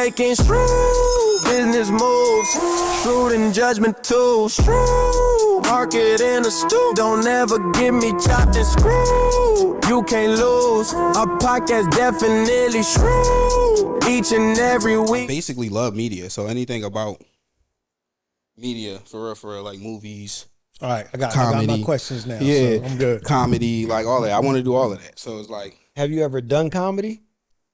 making shrewd business moves, shrewd and judgmental, shrewd market astute. Don't ever get me chopped and screwed. You can't lose. Our podcast definitely shrewd. Each and every week. Basically, love media. So anything about media, for real, like movies. All right, I got my questions now. Yeah, so I'm good. Comedy, like all that. I want to do all of that. So it's like, have you ever done comedy?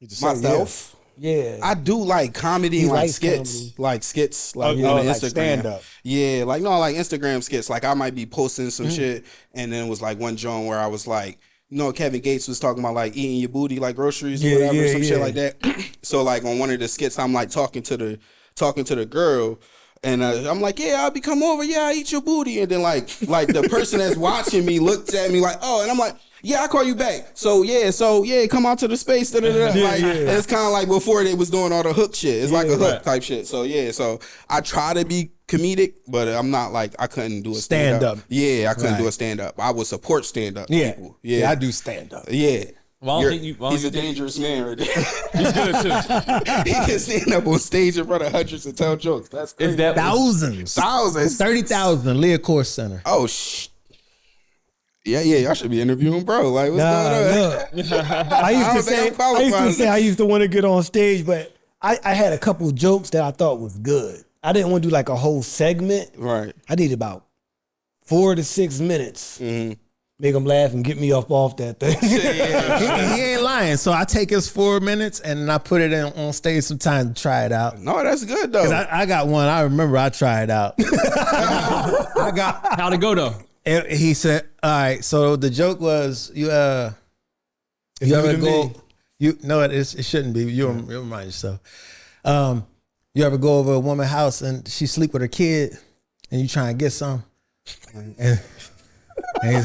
Myself? Yeah. I do like comedy and like skits. Comedy. Like skits, like on like Instagram. Stand up. Yeah, like like Instagram skits. Like I might be posting some shit, and then it was like one joint where I was like, Kevin Gates was talking about like eating your booty like groceries or whatever, some shit like that. So like on one of the skits, I'm like talking to the girl. And I'm like, yeah, I'll be come over. Yeah, I eat your booty. And then like the person that's watching me looked at me like, oh, and I'm like, yeah, I'll call you back. So yeah, come out to the space. And it's kind of like before they was doing all the hook shit. It's like a hook type shit. So yeah, so I try to be comedic, but I'm not like, I couldn't do a stand up. Yeah, I couldn't do a stand up. I would support stand up people. Yeah, I do stand up. Yeah. He's a dangerous man right there. He's good too. He can stand up on stage in front of hundreds and tell jokes. That's crazy. Thousands. 30,000, Leah Course Center. Oh, Yeah, y'all should be interviewing bro. Like, what's going on? I used to want to get on stage, but I had a couple jokes that I thought was good. I didn't want to do like a whole segment. Right. I need about 4 to 6 minutes. Mm-hmm. Make him laugh and get me off that thing. he ain't lying. So I take his 4 minutes and I put it on stage sometime to try it out. No, that's good though. I got one. I remember I tried out. How'd it go though? And he said, all right, so the joke was you ever go it shouldn't be. You'll remind yourself. You ever go over a woman's house and she sleep with her kid and you try and get some? And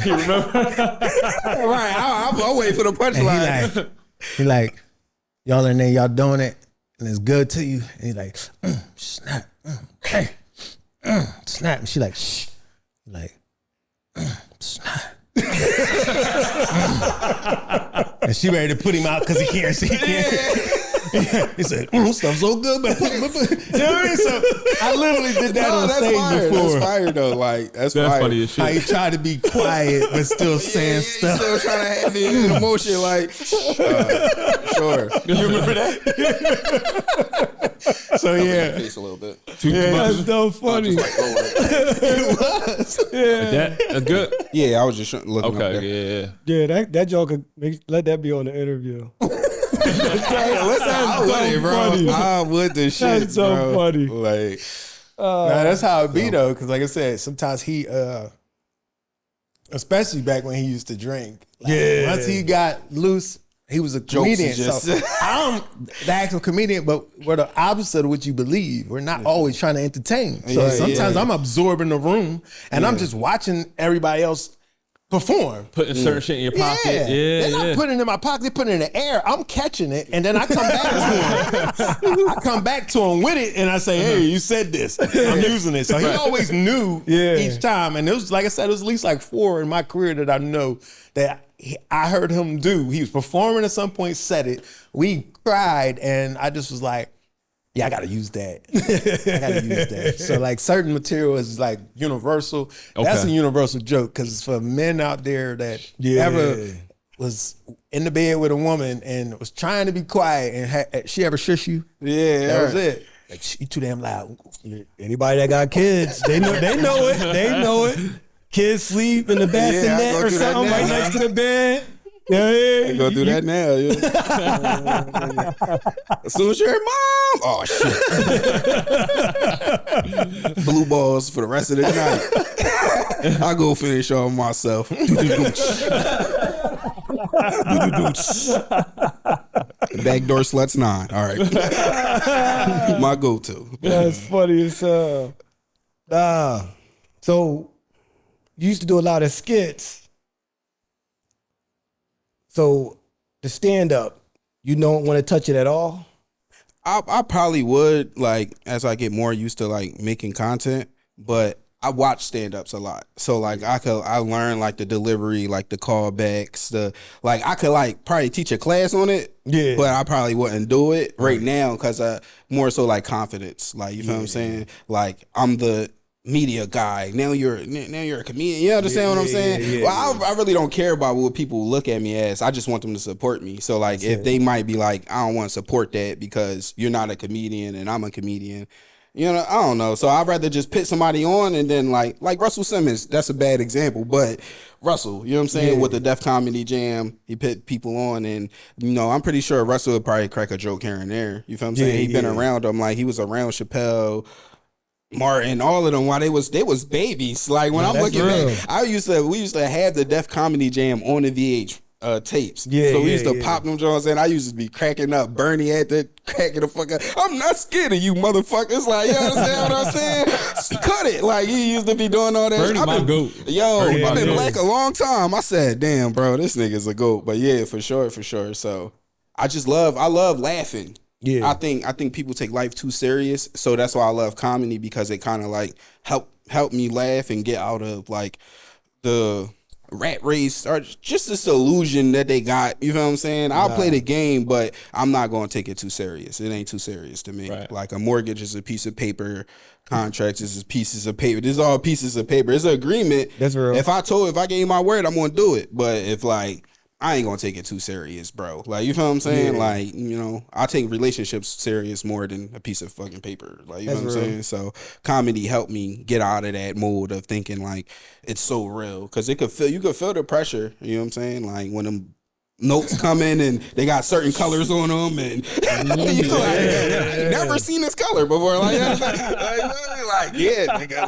you remember? Right, I'll wait for the punchline. He like, y'all in there, y'all doing it, and it's good to you. And he's like, snap, okay, snap. And she like, shh. He like, snap. And she ready to put him out because he can't see. He said, stuff's so good, man. You know what I mean? So I literally did that on stage before. That's fire though. Like that's funny as shit. How he tried to be quiet but still saying stuff. Still trying to have the emotion. Like, sure. You remember that? So yeah, face a little bit. That's so funny. It was. Yeah, that's good. Yeah, I was just looking. Okay, yeah. That joke could let that be on the interview. I would the shit. That's so funny. Like, that's how it be though. Because like I said, sometimes he, especially back when he used to drink. Like, once he got loose, he was a comedian. So I'm the actual comedian, but we're the opposite of what you believe. We're not always trying to entertain. So sometimes I'm absorbing the room and I'm just watching everybody else perform. Putting certain shit in your pocket. They're not putting it in my pocket, they're putting it in the air. I'm catching it, and then I come back to him. I come back to him with it, and I say, hey, you said this. I'm using it. So he always knew each time. And it was, like I said, it was at least like 4 in my career that I know that I heard him do. He was performing at some point, said it. We cried, and I just was like, yeah, I gotta use that. I gotta use that. So like certain material is like universal. Okay. That's a universal joke because for men out there that ever was in the bed with a woman and was trying to be quiet and she ever shush you? Yeah, that was it. Like you too damn loud. Anybody that got kids, they know it. They know it. Kids sleep in the bassinet or something right next to the bed. Yeah, go do that now. As soon as you're mom, oh shit, blue balls for the rest of the night. I go finish off myself. Backdoor sluts 9. All right, my go-to. That's funny as hell. So you used to do a lot of skits. So the stand up, you don't want to touch it at all? I probably would, like, as I get more used to like making content, but I watch stand-ups a lot. So like I learn like the delivery, like the callbacks, I could like probably teach a class on it. Yeah. But I probably wouldn't do it right now because more so like confidence. Like you feel what I'm saying? Like I'm the media guy. Now you're a comedian. You understand what I'm saying? I really don't care about what people look at me as. I just want them to support me. So like if they might be like, I don't want to support that because you're not a comedian and I'm a comedian. You know, I don't know. So I'd rather just put somebody on and then like Russell Simmons, that's a bad example, but Russell, you know what I'm saying? With the Def Comedy Jam, he put people on and, you know, I'm pretty sure Russell would probably crack a joke here and there. You feel what I'm saying? He been around them. Like he was around Chappelle, Martin, all of them while they was babies. Like when I'm looking back, we used to have the Def Comedy Jam on the VH tapes. So we used to pop them joints and I used to be cracking up. Bernie had to cracking the fuck up. I'm not scared of you motherfuckers. Like, you understand what I'm saying? Cut it. Like he used to be doing all that. Bernie my goat. I've been black a long time. I said, damn, bro, this nigga's a goat. But yeah, for sure. So I love laughing. Yeah. I think people take life too serious. So that's why I love comedy because it kind of like help me laugh and get out of like the rat race or just this illusion that they got. You know what I'm saying? I'll play the game, but I'm not going to take it too serious. It ain't too serious to me. Right. Like a mortgage is a piece of paper. Contracts is pieces of paper. This is all pieces of paper. It's an agreement. That's real. If I gave my word, I'm going to do it. But if like, I ain't gonna take it too serious, bro. Like, you feel what I'm saying? Yeah. Like, you know, I take relationships serious more than a piece of fucking paper. Like, you know what I'm saying? So comedy helped me get out of that mode of thinking like it's so real. Cause you could feel the pressure, you know what I'm saying? Like when them notes come in and they got certain colors on them and you know, I never seen this color before. Like, nigga,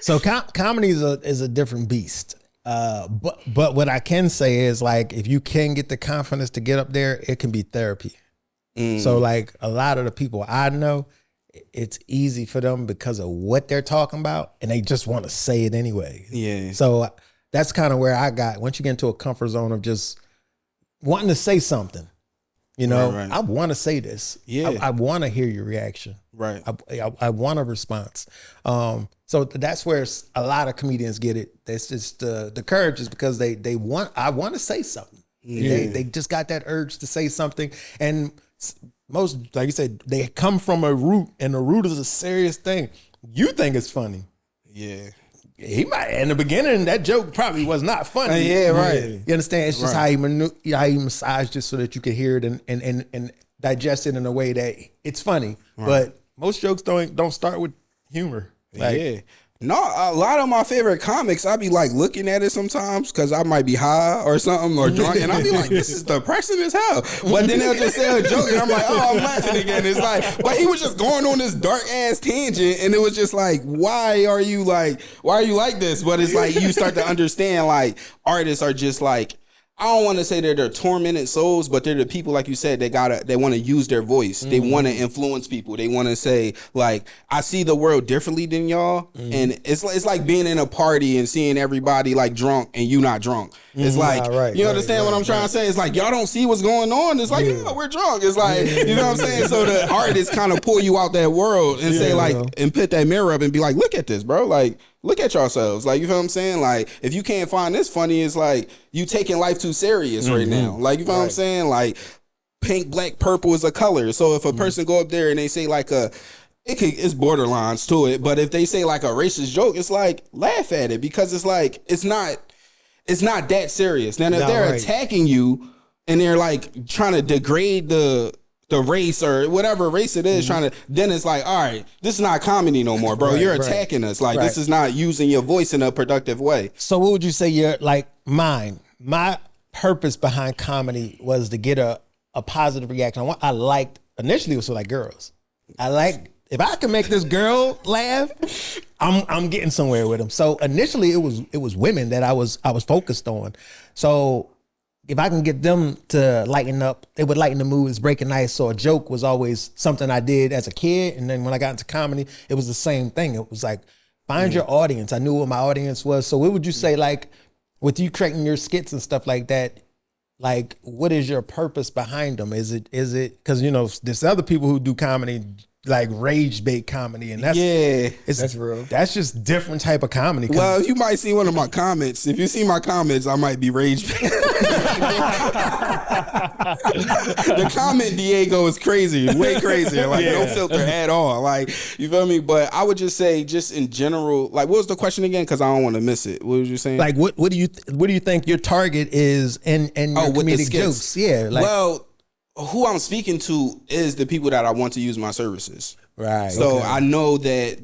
So comedy is a different beast. But what I can say is like if you can get the confidence to get up there, it can be therapy. So like a lot of the people I know, it's easy for them because of what they're talking about and they just want to say it anyway. Yeah. So that's kind of where I got, once you get into a comfort zone of just wanting to say something, you know, right. I want to say this. Yeah. I want to hear your reaction. Right. I want a response. So that's where a lot of comedians get it. That's just the courage is because I want to say something. Yeah. They just got that urge to say something. And most, like you said, they come from a root and the root is a serious thing. You think it's funny. Yeah. He might, in the beginning, that joke probably was not funny. Yeah, right. You understand? It's just how he massaged it so that you could hear it and digest it in a way that it's funny. Right. But most jokes don't start with humor. Like, yeah. No, a lot of my favorite comics, I be like looking at it sometimes because I might be high or something or drunk, and I be like, this is depressing as hell. But then they'll just say a joke, and I'm like, oh, I'm laughing again. It's like, but he was just going on this dark ass tangent, and it was just like, why are you like this? But it's like you start to understand like artists are just like, I don't want to say they're tormented souls, but they're the people, like you said, they want to use their voice. Mm-hmm. They want to influence people. They want to say, like, I see the world differently than y'all. Mm-hmm. And it's like being in a party and seeing everybody like drunk and you not drunk. It's like, you understand what I'm trying to say? It's like, y'all don't see what's going on. It's like, yeah, we're drunk. It's like, you know what I'm saying? So the artists kind of pull you out that world and say like, and put that mirror up and be like, look at this, bro. Like, look at yourselves. Like, you feel what I'm saying? Like, if you can't find this funny, it's like you taking life too serious right now. Like, you feel what I'm saying? Like, pink, black, purple is a color. So if a person go up there and they say like it's borderlines to it, but if they say like a racist joke, it's like laugh at it because it's like it's not that serious. Now if they're attacking you and they're like trying to degrade the race or whatever race it is, then it's like, all right, this is not comedy no more, bro. You're attacking us. Like, this is not using your voice in a productive way. So what would you say my purpose behind comedy was to get a positive reaction. I liked, initially it was for like girls. If I can make this girl laugh, I'm getting somewhere with them. So initially it was women that I was focused on. So if I can get them to lighten up, it would lighten the mood. It's breaking ice. So a joke was always something I did as a kid. And then when I got into comedy, it was the same thing. It was like, find your audience. I knew what my audience was. So what would you say, like, with you creating your skits and stuff like that, like, what is your purpose behind them? Is it, because, you know, there's other people who do comedy like rage bait comedy, and that's that's real. That's just different type of comedy. Well, you might see one of my comments. If you see my comments, I might be rage bait. The comment Diego is crazy, way crazier. Like no filter at all. Like you feel me? But I would just say, just in general, like what was the question again? Because I don't want to miss it. What was you saying? Like what do you think your target is in your with the comedic skits? jokes? Yeah. Like, well, who I'm speaking to is the people that I want to use my services. right. So I know that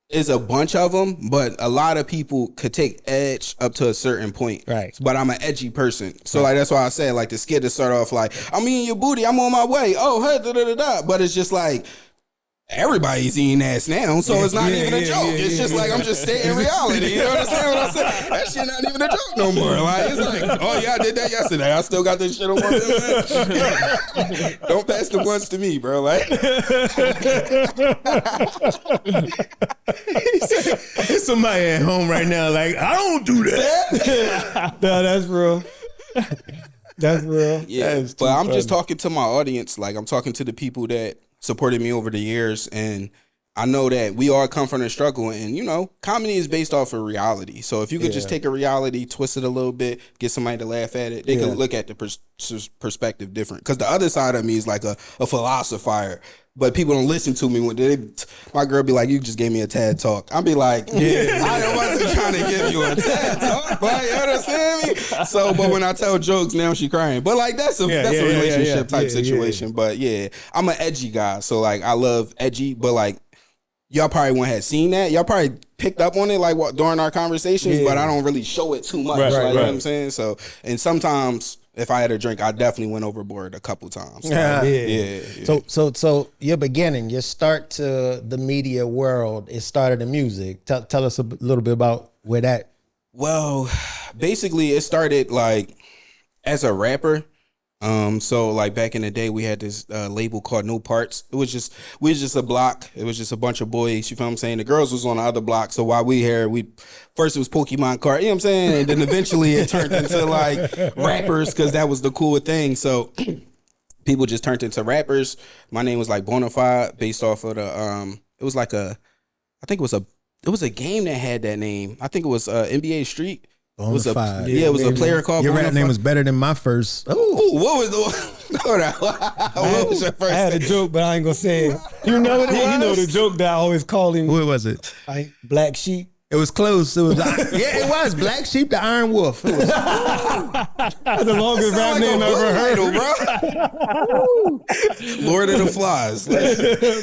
it's a bunch of them, but a lot of people could take edge up to a certain point. Right. But I'm an edgy person. So like that's why I said like the skit to start off like, I'm eating your booty, I'm on my way. Oh, hey, da da da da. But it's just like everybody's eating ass now, so it's not even a joke. It's just like I'm just stating reality. You know what I'm saying? What I'm saying? That shit not even a joke no more. Like it's like, oh yeah, I did that yesterday. I still got this shit on my mind. Don't pass the blunts to me, bro. Like There's somebody at home right now like, I don't do that. No, that's real. That's real. yeah, but I'm just talking to my audience. Like I'm talking to the people that supported me over the years, and I know that we all come from a struggle, and you know, comedy is based off of reality. So if you could just take a reality, twist it a little bit, get somebody to laugh at it, they can look at the perspective different. Because the other side of me is like a philosopher, but people don't listen to me when my girl be like, "You just gave me a TED talk." I'll be like, "Yeah, I wasn't trying to give you a TED talk, but you understand me." So, but when I tell jokes, now she crying. But like that's a relationship type situation. But yeah, I'm an edgy guy, so like I love edgy, but like y'all probably won't have seen that. Y'all probably picked up on it like during our conversations, but I don't really show it too much. You know what I'm saying? So, and sometimes if I had a drink, I definitely went overboard a couple times. So, So your beginning, your start to the media world, it started in music. Tell us a little bit about where that. Well, basically it started like as a rapper. So like back in the day, we had this label called No Parts. We was just a block. It was just a bunch of boys. You feel what I'm saying? The girls was on the other block. So while first it was Pokemon card. You know what I'm saying? And then eventually it turned into like rappers because that was the cool thing. So people just turned into rappers. My name was like Bonafide, based off of the it was like it was a game that had that name. I think it was NBA Street. It was a player called your rap Bonafide. name was better than my first. Ooh, what was the hold on. What was your first I had a name? joke, but I ain't gonna say it. You know what it was? You know the joke that I always call him. What was it? Black Sheep. It was close. It was it was Black Sheep, the Iron Wolf. It was, That's the longest rap name I've ever heard. Bro. Lord of the Flies.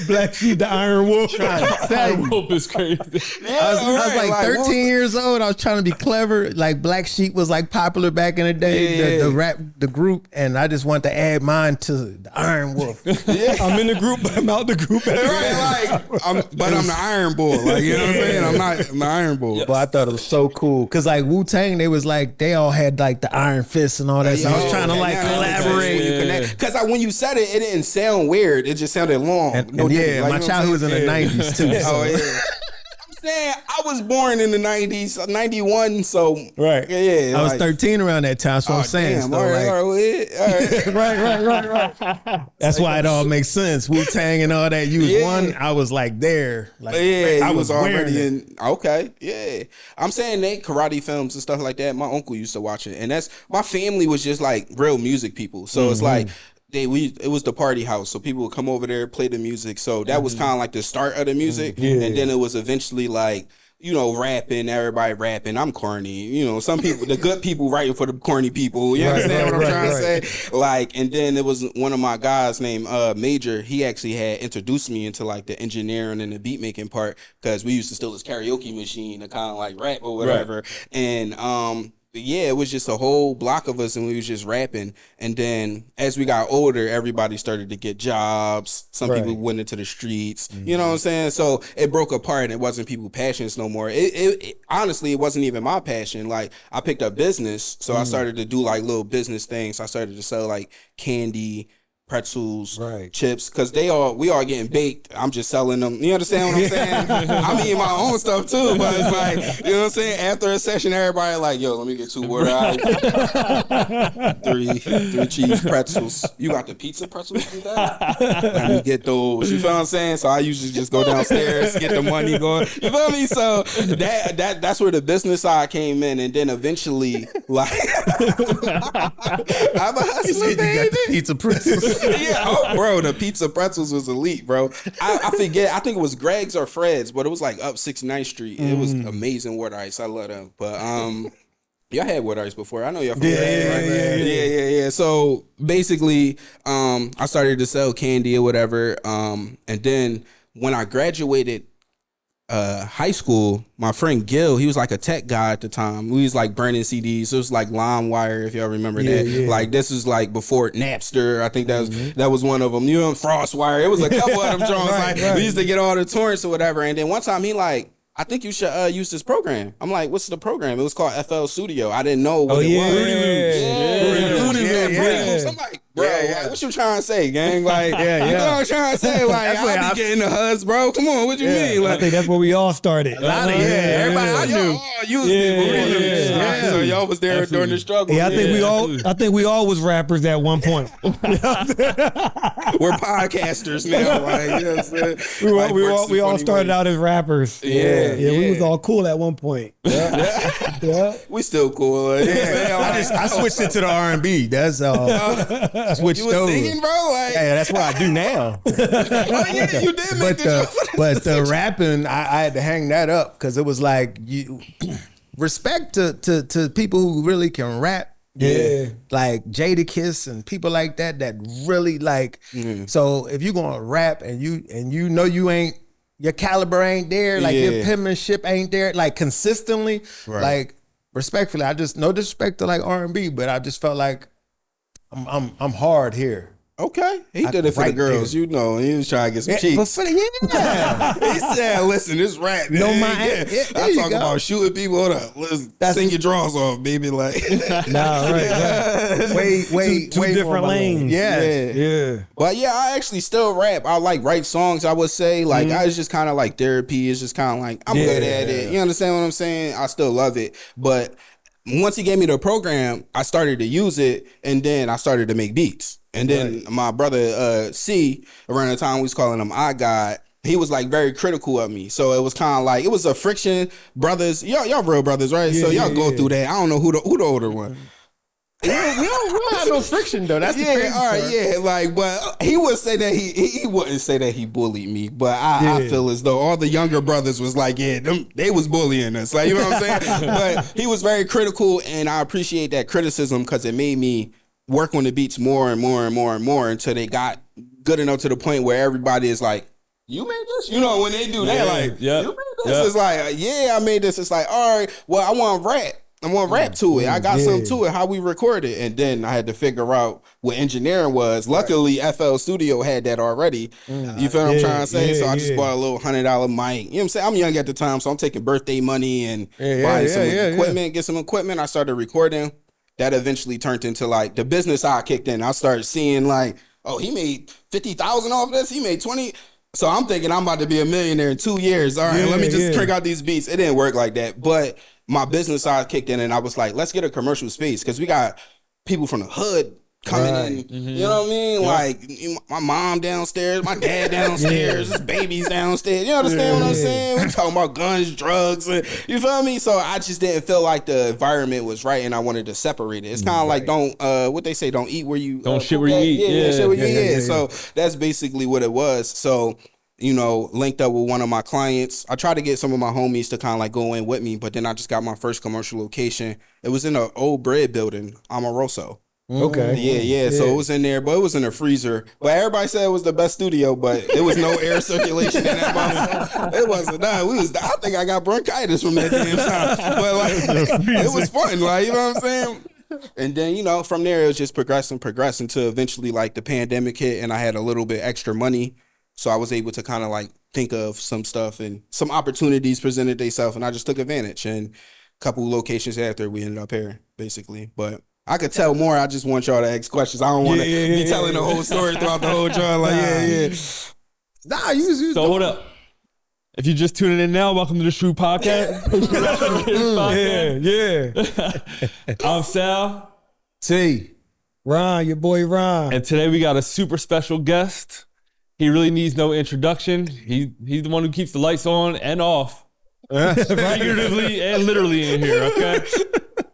Black Sheep, the Iron Wolf. Iron Wolf is crazy. I was like 13 years old. I was trying to be clever. Like Black Sheep was like popular back in the day, the group, and I just wanted to add mine to the Iron Wolf. I'm in the group, but I'm out the group. I'm the Iron Bull. Like, you know what I'm saying? I'm the Iron Bull. But I thought it was so cool because like Wu-Tang, they all had like the Iron Fist and all that. So I was trying to like collaborate. Because when you said it, it didn't sound weird. It just sounded long. My childhood was in the 90s too. So. Oh yeah. I was born in the 90s, 91, so right. Yeah, I was 13 around that time, so I'm saying. Damn, So all right. right. That's why it all makes sense. Wu-Tang and all that. You was one, I was like there. Like I was already in. Okay, yeah. I'm saying they karate films and stuff like that. My uncle used to watch it, and my family was just like real music people. So it's like. It was the party house, so people would come over there, play the music. So that was kind of like the start of the music, and then it was eventually like, you know, rapping, everybody rapping. I'm corny, you know. Some people, the good people, writing for the corny people. You understand what I'm trying to say? Like, and then it was one of my guys named Major. He actually had introduced me into like the engineering and the beat making part because we used to steal this karaoke machine to kind of like rap or whatever, and yeah, it was just a whole block of us, and we was just rapping. And then as we got older, everybody started to get jobs. Some people went into the streets. You know what I'm saying? So it broke apart, and it wasn't people's passions no more. It honestly, it wasn't even my passion. Like I picked up business, so I started to do like little business things. I started to sell like candy, pretzels, Right. chips, because we all getting baked. I'm just selling them. You understand what I'm saying? I'm eating my own stuff too, but it's like, you know what I'm saying? After a session, everybody like, yo, let me get 2 water ice, 3 cheese pretzels. You got the pizza pretzels with that? Let me get those. You feel what I'm saying? So I usually just go downstairs, get the money going. You feel me? So that's where the business side came in, and then eventually, like, I'm a hustler, baby. Pizza pretzels. Yeah, oh, bro, the pizza pretzels was elite, bro. I forget, I think it was Greg's or Fred's, but it was like up 69th Street. It was amazing water ice. I love them. But y'all had water ice before. I know y'all from yeah. So basically, I started to sell candy or whatever. And then when I graduated high school, my friend Gil, he was like a tech guy at the time. We was like burning CDs. It was like LimeWire, if y'all remember that. Yeah. Like this was like before Napster. I think that was one of them. You know, FrostWire. It was a couple of them joints. We used to get all the torrents or whatever. And then one time he like, I think you should use this program. I'm like, what's the program? It was called FL Studio. I didn't know what it was. I'm like, bro, like, what you trying to say, gang? Like, you know what I'm trying to say? Like, I be getting the HUDs, bro. Come on, what you mean? Like, I think that's where we all started. Everybody I knew. Used it. So y'all was there during the struggle. Yeah, I think we all was rappers at one point. We're podcasters now. Like, you know what I'm saying? We all started out as rappers. Yeah, we was all cool at one point. Yeah. We still cool. I switched into the R&B. That's switched you was over. singing, bro? Like, Yeah, that's what I do now. oh yeah, you did make but the rapping, I had to hang that up because it was like you respect to people who really can rap. Yeah. Like Jadakiss and people like that really like. So if you're gonna rap and you know you ain't, your caliber ain't there, like your penmanship ain't there, like consistently, like respectfully, I just, no disrespect to like R&B, but I just felt like I'm hard here. Okay, he did it for the girls, you know. He was trying to get some cheeks. But for the He said, "Listen, this rap, man. No, I talk about shooting people. Hold up, let's sing your drawers off, baby. Like, Wait, two different lanes. Yeah. But yeah, I actually still rap. I like write songs. I would say like I was just kind of like therapy. It's just kind of like I'm good at it. You understand what I'm saying? I still love it, but once he gave me the program, I started to use it, and then I started to make beats. And then my brother C, around the time we was calling him I God, he was like very critical of me. So it was kind of like, it was a friction. Brothers, y'all real brothers, right? So y'all go through that. I don't know who the older one. We don't have no friction though. That's the crazy part. Like, but he would say that he wouldn't say that he bullied me, but I feel as though all the younger brothers was like, they was bullying us, like, you know what I'm saying? But he was very critical, and I appreciate that criticism because it made me work on the beats more and more and more and more until they got good enough to the point where everybody is like, you made this? You know, when they do that, like, you made this? It's like, I made this. It's like, all right, well, I want rap. I want rap to it. I got something to it, how we record it. And then I had to figure out what engineering was. Luckily, FL Studio had that already. You feel what I'm trying to say? So I just bought a little $100 mic. You know what I'm saying? I'm young at the time, so I'm taking birthday money and buying some equipment, get some equipment. I started recording. That eventually turned into like the business side kicked in. I started seeing like, oh, he made 50,000 off this. He made 20. So I'm thinking I'm about to be a millionaire in 2 years. All right, let me just crank out these beats. It didn't work like that. But my business side kicked in, and I was like, let's get a commercial space because we got people from the hood coming in. You know what I mean? Like my mom downstairs, my dad downstairs, his baby's downstairs. You understand what I'm saying? We talking about guns, drugs, and, you feel me? So I just didn't feel like the environment was right, and I wanted to separate it. It's kind of like what they say, don't eat where you don't shit where you eat. Shit where you eat. So that's basically what it was. So, you know, linked up with one of my clients. I tried to get some of my homies to kind of like go in with me, but then I just got my first commercial location. It was in an old bread building, Amoroso. Okay. Yeah. So it was in there, but it was in a freezer. But everybody said it was the best studio, but there was no air circulation in that motherfucker. It wasn't that. I think I got bronchitis from that damn time. But like, it was fun, like, you know what I'm saying? And then, you know, from there it was just progressing to eventually like the pandemic hit, and I had a little bit extra money, so I was able to kind of like think of some stuff, and some opportunities presented themselves, and I just took advantage. And a couple locations after, we ended up here basically, but. I could tell more. I just want y'all to ask questions. I don't want to be telling the whole story throughout the whole joint. Like, Nah, you So hold up. If you're just tuning in now, welcome to the Shrew Podcast. I'm Sal. T. Ron, your boy Ron. And today we got a super special guest. He really needs no introduction. He's the one who keeps the lights on and off. Figuratively and literally in here, okay?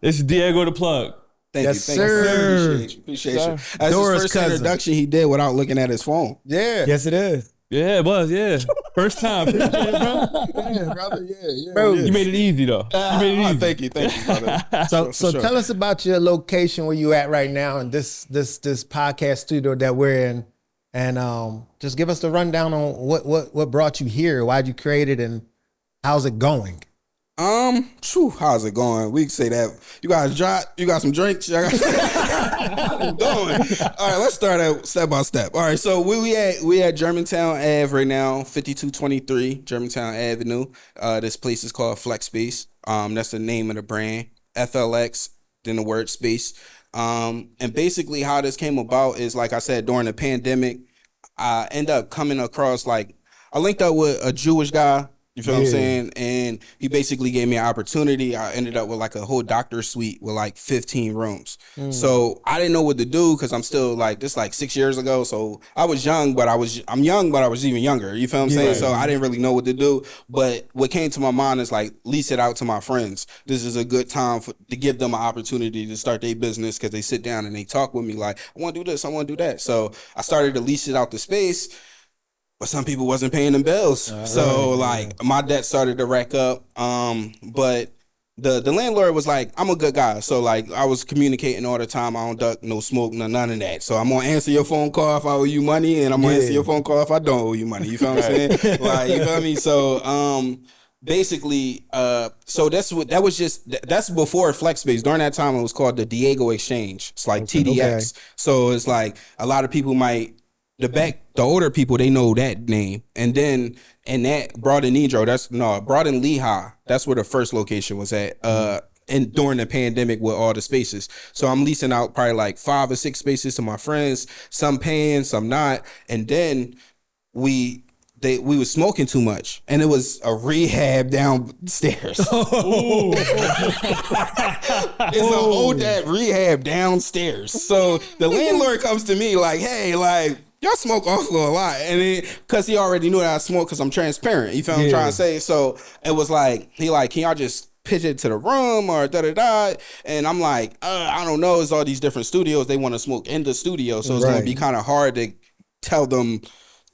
This is Diego the Plug. Thank you, sir. Appreciate you. That's Dora's his first cousin. introduction he did without looking at his phone. Yeah. Yes, it is. Yeah, it was, yeah. First time. Appreciate it, bro. Yeah, brother. Yeah. Bro, You made it easy, though. You made it easy. Thank you, brother. So tell us about your location where you at right now and this podcast studio that we're in, and just give us the rundown on what brought you here, why'd you create it, and how's it going? How's it going? We can say that. You guys you got some drinks? How's it going? All right, let's start out step by step. All right, so we at Germantown Ave right now, 5223 Germantown Avenue. This place is called Flex Space. That's the name of the brand. FLX, then the word space. And basically how this came about is, like I said, during the pandemic, I ended up coming across, like, I linked up with a Jewish guy. You feel what I'm saying? And he basically gave me an opportunity. I ended up with like a whole doctor's suite with like 15 rooms. So I didn't know what to do because I'm still like, this like 6 years ago. So I was young, but I'm young, but I was even younger. You feel what I'm saying? So I didn't really know what to do. But what came to my mind is like, lease it out to my friends. This is a good time to give them an opportunity to start their business because they sit down and they talk with me like, I want to do this, I want to do that. So I started to lease it out the space. But some people wasn't paying them bills. My debt started to rack up. But the landlord was like, I'm a good guy. So like I was communicating all the time. I don't duck, no smoke, none of that. So I'm gonna answer your phone call if I owe you money, and I'm gonna answer your phone call if I don't owe you money. You feel what I'm saying? Like, you feel me? So basically, so that's before FlexSpace. During that time, it was called the Diego Exchange. It's like TDX. So it's like a lot of people might. The older people, they know that name. And then, and that Broad and Nedro, Broad and Lehigh, that's where the first location was at. And during the pandemic with all the spaces. So I'm leasing out probably like 5 or 6 spaces to my friends, some paying, some not. And then we was smoking too much, and it was a rehab downstairs. It's a whole that rehab downstairs. So the landlord comes to me like, hey, like, y'all smoke awful a lot. And then, cause he already knew that I smoke cause I'm transparent. You feel what I'm trying to say? So it was like, he like, can y'all just pitch it to the room or da-da-da? And I'm like, I don't know. It's all these different studios. They want to smoke in the studio. So it's going to be kind of hard to tell them,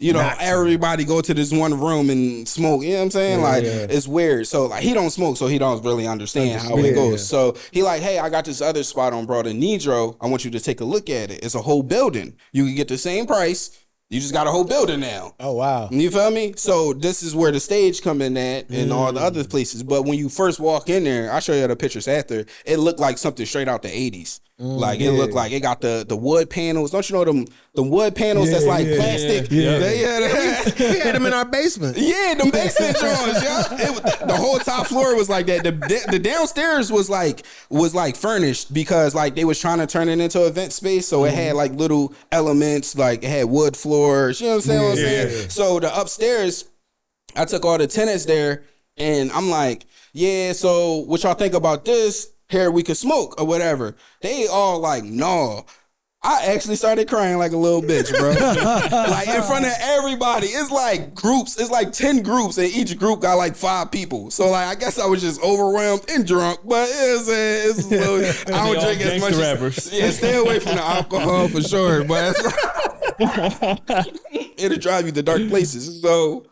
you know, everybody go to this one room and smoke. You know what I'm saying? It's weird. So like he don't smoke, so he don't really understand how it goes. So he like, hey, I got this other spot on Broad and Nedro. I want you to take a look at it. It's a whole building. You can get the same price. You just got a whole building now. Oh, wow. You feel me? So this is where the stage come in at and all the other places. But when you first walk in there, I'll show you the pictures after, it looked like something straight out the 80s. Like it looked like it got the wood panels. Don't you know the wood panels that's like plastic? We had them in our basement. Yeah, them basement joints. The whole top floor was like that. The downstairs was like furnished because like they was trying to turn it into an event space. So it had like little elements, like it had wood floors. You know what I'm saying? So the upstairs, I took all the tenants there, and I'm like, yeah. So what y'all think about this? Here we could smoke or whatever. They all like, no. I actually started crying like a little bitch, bro. Like in front of everybody. It's like groups. It's like 10 groups, and each group got like 5 people. So like I guess I was just overwhelmed and drunk, but it's a little, I don't drink as much. Rappers. Stay away from the alcohol for sure. But it'll drive you to dark places. So,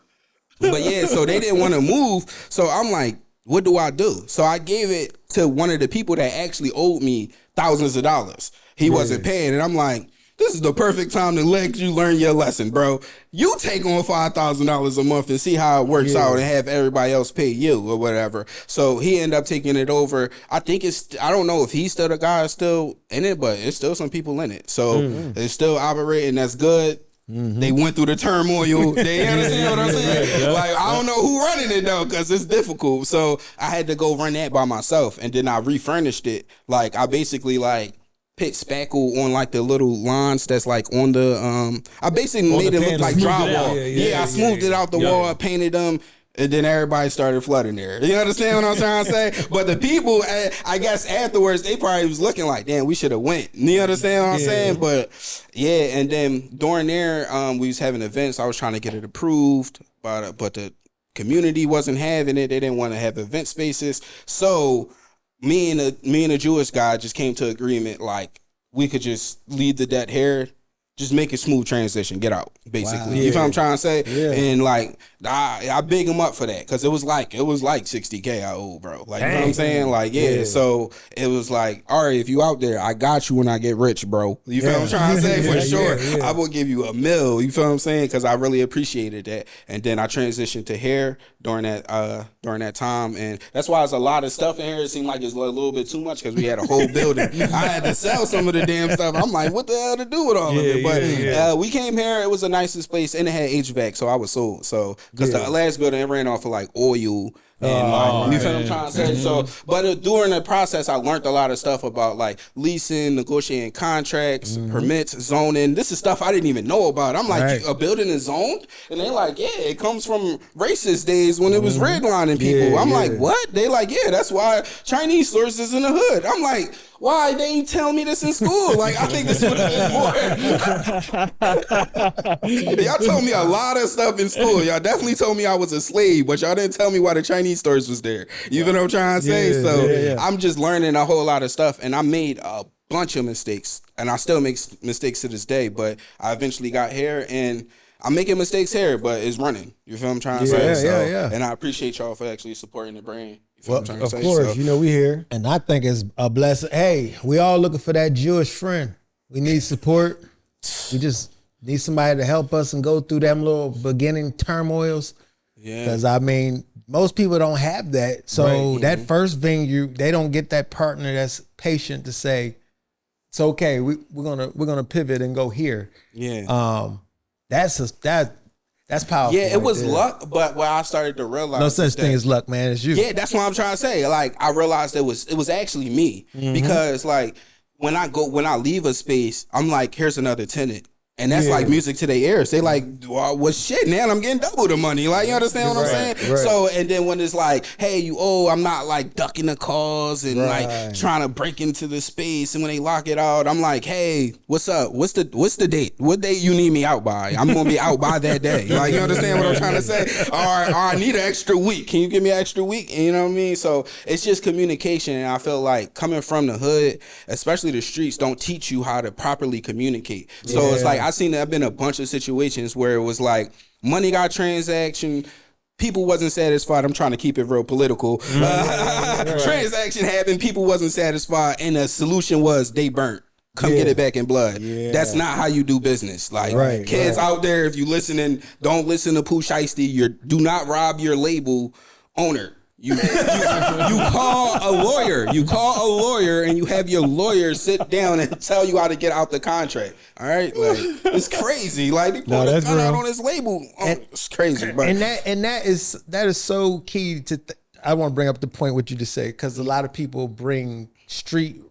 but yeah, so they didn't want to move. So I'm like, what do I do? So I gave it to one of the people that actually owed me thousands of dollars. He wasn't paying, and I'm like, this is the perfect time to let you learn your lesson, bro. You take on $5,000 a month and see how it works out and have everybody else pay you or whatever. So he ended up taking it over. I think I don't know if he's still the guy still in it, but it's still some people in it. So it's still operating. That's good. They went through the turmoil. They understand what I'm saying? Like, I don't know who running it though, because it's difficult. So I had to go run that by myself, and then I refurnished it. Like, I basically like put spackle on like the little lines that's like on the I basically made it look like Smoothed it out. drywall. I smoothed it out the wall, I painted them. And then everybody started flooding there. You understand what I'm trying to say? But the people, I guess afterwards, they probably was looking like, damn, we should have went. You understand what I'm saying? But yeah, and then during there, we was having events. I was trying to get it approved, but the community wasn't having it. They didn't want to have event spaces. So me and a Jewish guy just came to agreement, like we could just leave the debt here. Just make a smooth transition, get out, basically. You feel what I'm trying to say? Yeah. And like, I big him up for that because it was like $60K I owe, bro. Like, you know what I'm saying? Like, yeah. So it was like, all right, if you out there, I got you when I get rich, bro. You feel what I'm trying to say? For sure, I will give you $1 million. You feel what I'm saying? Because I really appreciated that. And then I transitioned to hair during that time, and that's why it's a lot of stuff in here. It seemed like it's a little bit too much because we had a whole building. I had to sell some of the damn stuff. I'm like, what the hell to do with all of it? But we came here. It was the nicest place, and it had HVAC, so I was sold. So because the last building, it ran off of like oil. And you feel what I'm trying to say? So, but during the process, I learned a lot of stuff about like leasing, negotiating contracts, permits, zoning. This is stuff I didn't even know about. I'm like, a building is zoned? And they're like, yeah, it comes from racist days when it was redlining people. I'm like, what? They like, yeah, that's why Chinese stores is in the hood. I'm like, why they ain't tell me this in school? Like, I think this would have been more. Y'all told me a lot of stuff in school. Y'all definitely told me I was a slave, but y'all didn't tell me why the Chinese stores was there. You know what I'm trying to say? I'm just learning a whole lot of stuff, and I made a bunch of mistakes, and I still make mistakes to this day, but I eventually got here, and I'm making mistakes here, but it's running. You feel what I'm trying to say? And I appreciate y'all for actually supporting the brand. Well, of course, you know we here. And I think it's a blessing. Hey, we all looking for that Jewish friend. We need support. We just need somebody to help us and go through them little beginning turmoils. Yeah. Because, I mean, most people don't have that. So that first venue, they don't get that partner that's patient to say, it's okay, we're gonna pivot and go here. Yeah. That's powerful. Yeah, it was luck, but what I started to realize, no such thing as luck, man. It's you. Yeah, that's what I'm trying to say. Like, I realized it was actually me because like when I leave a space, I'm like, here's another tenant. And that's like music to their ears. They like, well, shit, man, I'm getting double the money. Like, you understand what I'm saying? Right. So, and then when it's like, hey, I'm not like ducking the calls and like trying to break into the space. And when they lock it out, I'm like, hey, what's up? What's the date? What date you need me out by? I'm gonna be out by that day. Like, you understand what I'm trying to say? Or I need an extra week. Can you give me an extra week? You know what I mean? So it's just communication. And I feel like coming from the hood, especially the streets, don't teach you how to properly communicate. So it's like, I've been a bunch of situations where it was like money got transaction, people wasn't satisfied. I'm trying to keep it real political. Transaction happened, people wasn't satisfied, and the solution was they burnt. Come get it back in blood. Yeah. That's not how you do business. Like kids out there, if you listening, don't listen to Pooh Shiesty. Do not rob your label owner. You call a lawyer. You call a lawyer, and you have your lawyer sit down and tell you how to get out the contract. All right, like it's crazy. Like they put a gun out on this label. It's crazy. But that is so key to. I want to bring up the point what you just said because a lot of people bring street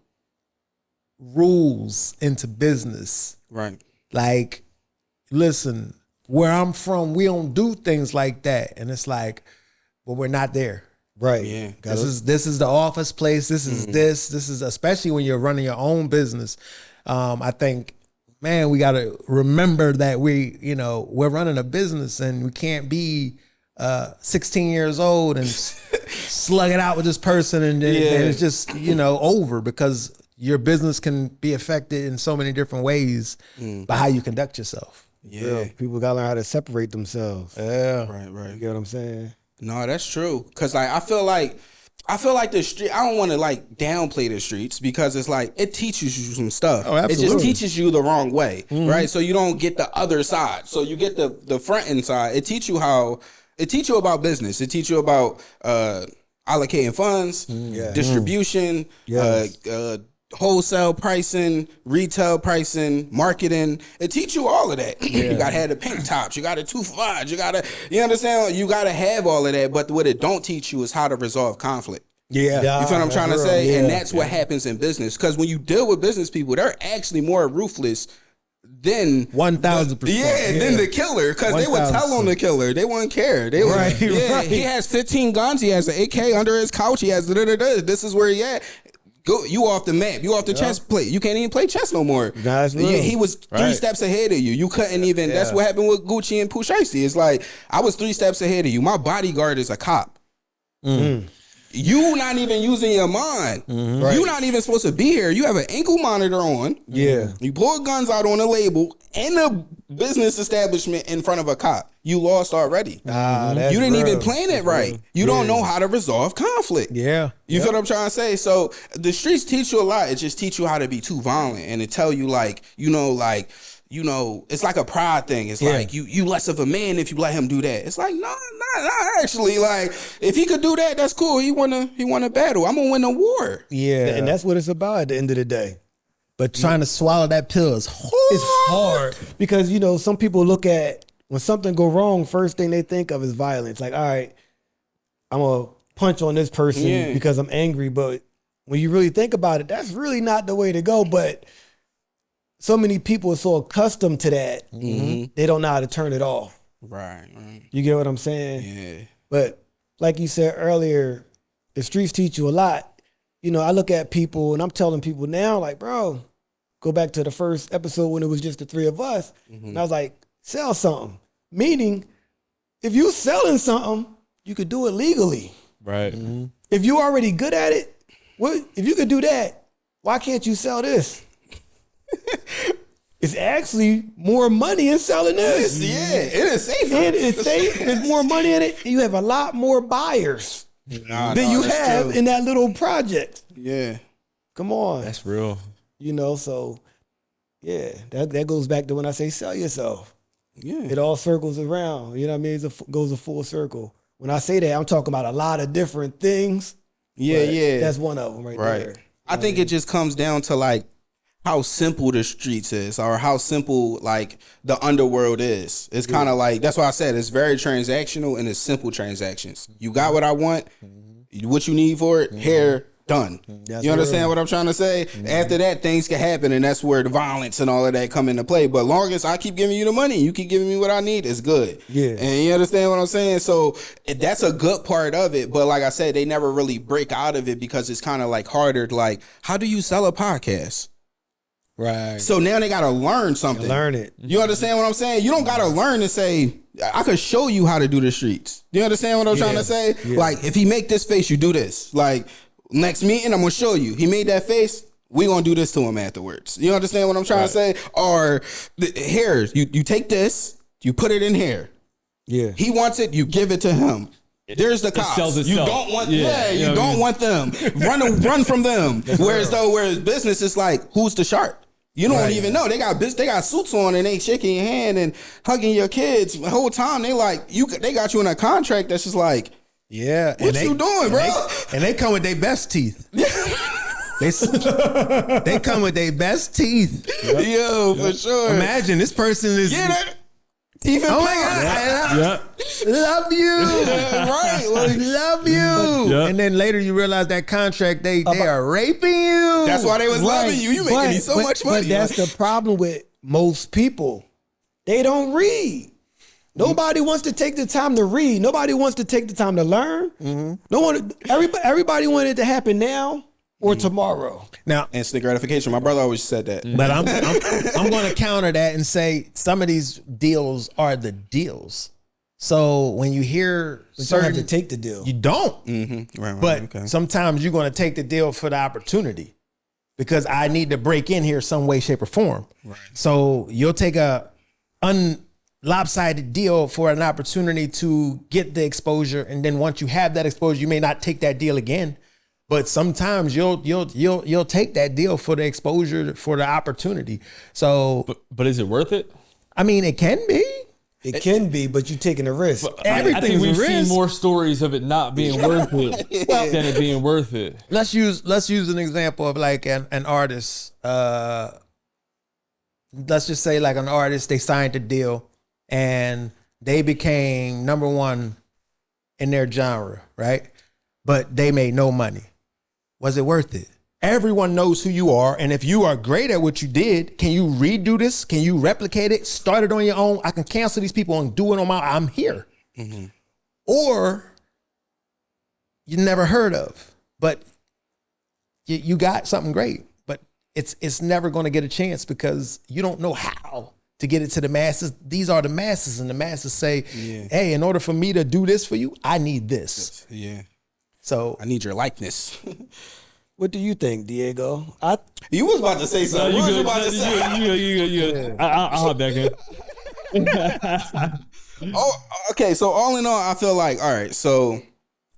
rules into business. Right. Like, listen, where I'm from, we don't do things like that, and it's like, well, we're not there. Right. Yeah. This is the office place. This is this is especially when you're running your own business. I think, man, we got to remember that we're running a business and we can't be 16 years old and slug it out with this person and it's just over because your business can be affected in so many different ways by how you conduct yourself. Yeah. People got to learn how to separate themselves. Yeah. Right. You get what I'm saying? No, that's true. Cause like I feel like the street. I don't want to like downplay the streets because it's like it teaches you some stuff. Oh, absolutely. It just teaches you the wrong way, right? So you don't get the other side. So you get the front end side. It teach you about business. It teach you about allocating funds, distribution, wholesale pricing, retail pricing, marketing. It teach you all of that. You gotta have the pink tops, you gotta 2 for $5, you understand? You gotta have all of that, but what it don't teach you is how to resolve conflict. Yeah. You feel what I'm trying to say? And that's what happens in business. Because when you deal with business people, they're actually more ruthless than 1,000%. than the killer. Because they would tell on the killer. They wouldn't care. They would, He has 15 guns. He has an AK under his couch. He has this is where he at. Go, you off the map. You off the chess plate. You can't even play chess no more. That's real. He was 3 steps ahead of you. You couldn't even. That's what happened with Gucci and Pooh Shiesty. It's like I was 3 steps ahead of you. My bodyguard is a cop. You not even using your mind. You not even supposed to be here. You have an ankle monitor on. Yeah. You pull guns out on a label in a business establishment in front of a cop. You lost already. You didn't even plan it right. You don't know how to resolve conflict. Yeah. You feel what I'm trying to say? So the streets teach you a lot. It just teach you how to be too violent and it tell you it's like a pride thing. It's like you less of a man if you let him do that. It's like no, not actually. Like if he could do that, that's cool. He won a battle. I'm gonna win a war. Yeah. And that's what it's about at the end of the day. But trying to swallow that pill is hard. It's hard because some people look at when something go wrong, first thing they think of is violence. Like, all right, I'm gonna punch on this person because I'm angry. But when you really think about it, that's really not the way to go. But so many people are so accustomed to that, they don't know how to turn it off. Right. You get what I'm saying? Yeah. But like you said earlier, the streets teach you a lot. I look at people and I'm telling people now, like, bro, go back to the first episode when it was just the 3 of us. And I was like, sell something. Meaning, if you selling something, you could do it legally. Right. If you already good at it, if you could do that, why can't you sell this? It's actually more money in selling this. It is safer. It's safe. There's more money in it. You have a lot more buyers than you have in that little project. Yeah. Come on. That's real. So that goes back to when I say sell yourself. Yeah. It all circles around. You know what I mean? It goes a full circle. When I say that, I'm talking about a lot of different things. Yeah. That's one of them right there. I think it just comes down to like how simple the streets is or how simple like the underworld is. It's kind of like, that's why I said it's very transactional and it's simple transactions. You got what I want, what you need for it, here, done. You understand what I'm trying to say? After that, things can happen and that's where the violence and all of that come into play. But long as I keep giving you the money, you keep giving me what I need, it's good. Yeah. And you understand what I'm saying? So that's a good part of it. But like I said, they never really break out of it because it's kind of like harder. Like, how do you sell a podcast? Right. So now they got to learn something. Learn it. You understand what I'm saying? You don't got to learn to say, I could show you how to do the streets. You understand what I'm trying to say? Yeah. Like, if he make this face, you do this. Like, next meeting, I'm going to show you. He made that face, we going to do this to him afterwards. You understand what I'm trying to say? Or, here, you take this, you put it in here. Yeah. He wants it, you give it to him. There's the cops. You don't want, you don't want them. Run from them. Whereas business is like, who's the shark? You don't even know. They got suits on and they shaking your hand and hugging your kids the whole time. They like they got you in a contract that's just like, what you doing, bro? And they come with their best teeth. They come with their best teeth. Yo, for sure. Imagine this person is. Even oh my God, love you, right? Like, love you, and then later you realize that contract they are raping you. That's why they was loving you. You making me so much money. But that's the problem with most people. They don't read. Nobody wants to take the time to read. Nobody wants to take the time to learn. No one. Everybody wanted it to happen now or tomorrow. Now, instant gratification. My brother always said that. But I'm going to counter that and say some of these deals are the deals. So when you hear you don't have to take the deal. You don't. Right, but sometimes you're going to take the deal for the opportunity because I need to break in here some way, shape, or form. Right. So you'll take a lopsided deal for an opportunity to get the exposure, and then once you have that exposure, you may not take that deal again. But sometimes you'll take that deal for the exposure, for the opportunity. So, but is it worth it? I mean, it can be. It can be, but you're taking a risk. I think we've seen more stories of it not being worth it than it being worth it. Let's use an example of like an artist. Let's just say like an artist, they signed a deal and they became number one in their genre, right? but they made no money. Was it worth it? Everyone knows who you are. And if you are great at what you did, can you redo this? Can you replicate it? Start it on your own? I can cancel these people and do it on my own. I'm here. Mm-hmm. Or you never heard of, but you got something great, but it's never going to get a chance because you don't know how to get it to the masses. These are the masses, and the masses say, hey, in order for me to do this for you, I need this. Yeah. So I need your likeness. What do you think, Diego? You was about to say something. You What was you good? about to say? You. I'll hop back in. Oh, okay. So all in all, I feel like, all right, so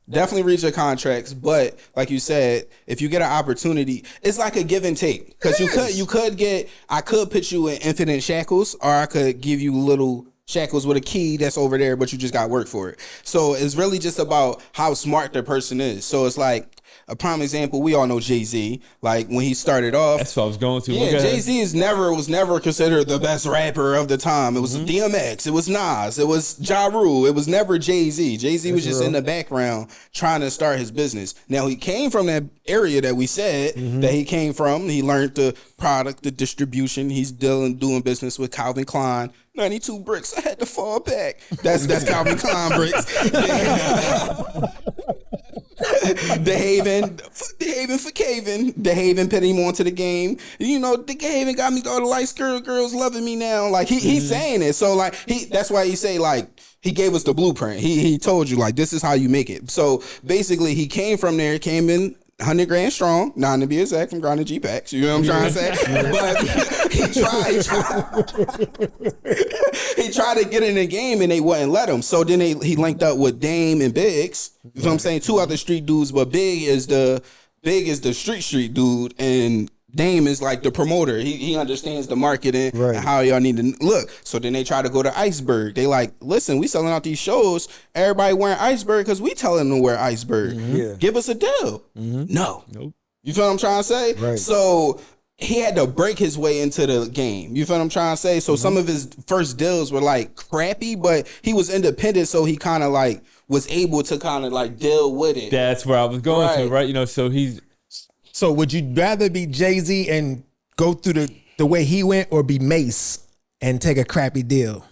definitely read your contracts, but like you said, if you get an opportunity, it's like a give and take. Because I could put you in infinite shackles, or I could give you little shackles with a key that's over there, but you just got work for it. So it's really just about how smart the person is. So it's like, a prime example, we all know Jay-Z. Like when he started off, That's what I was going to. yeah, Jay-Z was never considered the best rapper of the time. It was DMX, it was Nas, it was Ja Rule. It was never Jay-Z. Jay-Z was just in the background trying to start his business. Now he came from that area that we said that he came from. He learned the product, the distribution. He's doing business with Calvin Klein. 92 bricks. I had to fall back. That's Calvin Klein bricks. The Haven for Caven. The Haven put him onto the game. You know, the Haven got me all the light skirt girls loving me now. Like he's saying it. So like that's why he say like he gave us the blueprint. He told you like this is how you make it. So basically he came from there, came in 100 grand strong, not to be exact, from grinding G packs. You know what I'm trying to say? But he tried to get in the game and they wouldn't let him. So then he linked up with Dame and Biggs. You know what I'm saying? Two other street dudes, but Big is the street dude, and Dame is like the promoter. He understands the marketing and how y'all need to look. So then they try to go to Iceberg. They like, listen, we selling out these shows. Everybody wearing Iceberg because we telling them to wear Iceberg. Yeah. Give us a deal. No. Nope. You feel what I'm trying to say? Right. So he had to break his way into the game. You feel what I'm trying to say? So some of his first deals were like crappy, but he was independent, so he kind of like was able to kind of like deal with it. That's where I was going to, right? You know, so he's. So would you rather be Jay-Z and go through the way he went, or be Mace and take a crappy deal?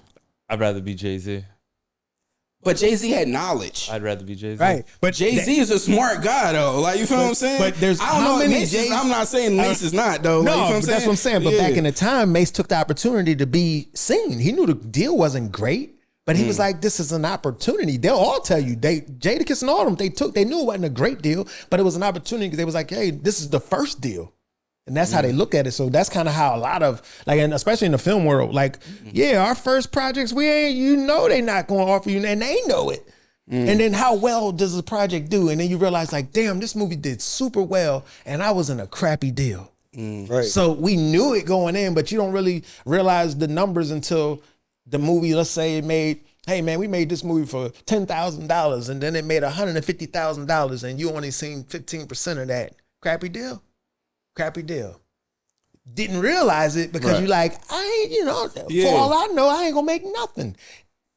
I'd rather be Jay-Z. But Jay-Z had knowledge. I'd rather be Jay-Z. Right. But Jay-Z is a smart guy though. Like, you feel what I'm saying? But there's I don't how know many Mace Jay- I'm not saying Mace is not though. No, like, you feel but that's what I'm saying. But back in the time, Mace took the opportunity to be seen. He knew the deal wasn't great, but he was like, this is an opportunity. They'll all tell you. Jadakiss and all them, they knew it wasn't a great deal, but it was an opportunity because they was like, hey, this is the first deal. And that's how they look at it. So that's kind of how a lot of, like, and especially in the film world, like, yeah, our first projects, they not going to offer you, and they know it. And then how well does the project do? And then you realize, like, damn, this movie did super well, and I was in a crappy deal. Right. So we knew it going in, but you don't really realize the numbers until the movie, let's say it made, hey man, we made this movie for $10,000, and then it made $150,000, and you only seen 15% of that. Crappy deal. Crappy deal. Didn't realize it because you like, I ain't, for all I know, I ain't gonna make nothing.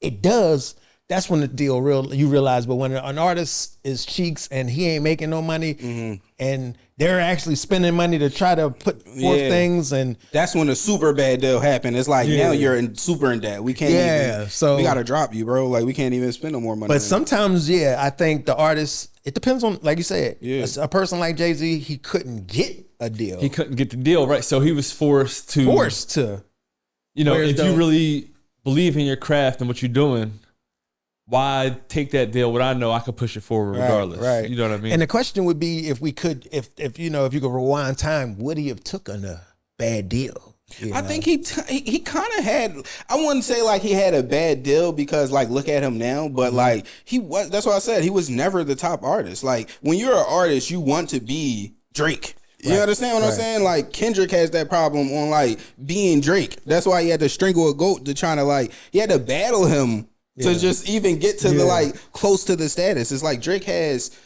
It does. That's when the deal you realize. But when an artist is cheeks and he ain't making no money, and they're actually spending money to try to put forth things, and that's when a super bad deal happened. It's like now you're super in debt. We can't so we gotta drop you, bro. Like we can't even spend no more money. But sometimes, I think the artist, it depends on, like you said, a person like Jay-Z, he couldn't get a deal. He couldn't get the deal, right? So he was forced to. You know, if you really believe in your craft and what you're doing, why take that deal when I know I could push it forward regardless? Right. You know what I mean? And the question would be, if you could rewind time, would he have taken a bad deal? I think he kind of had. I wouldn't say like he had a bad deal because like look at him now, but like he was. That's why I said he was never the top artist. Like when you're an artist, you want to be Drake. You understand what I'm saying? Like Kendrick has that problem on like being Drake. That's why he had to strangle a goat to try to like he had to battle him. To just even get to the like close to the status. It's like Drake has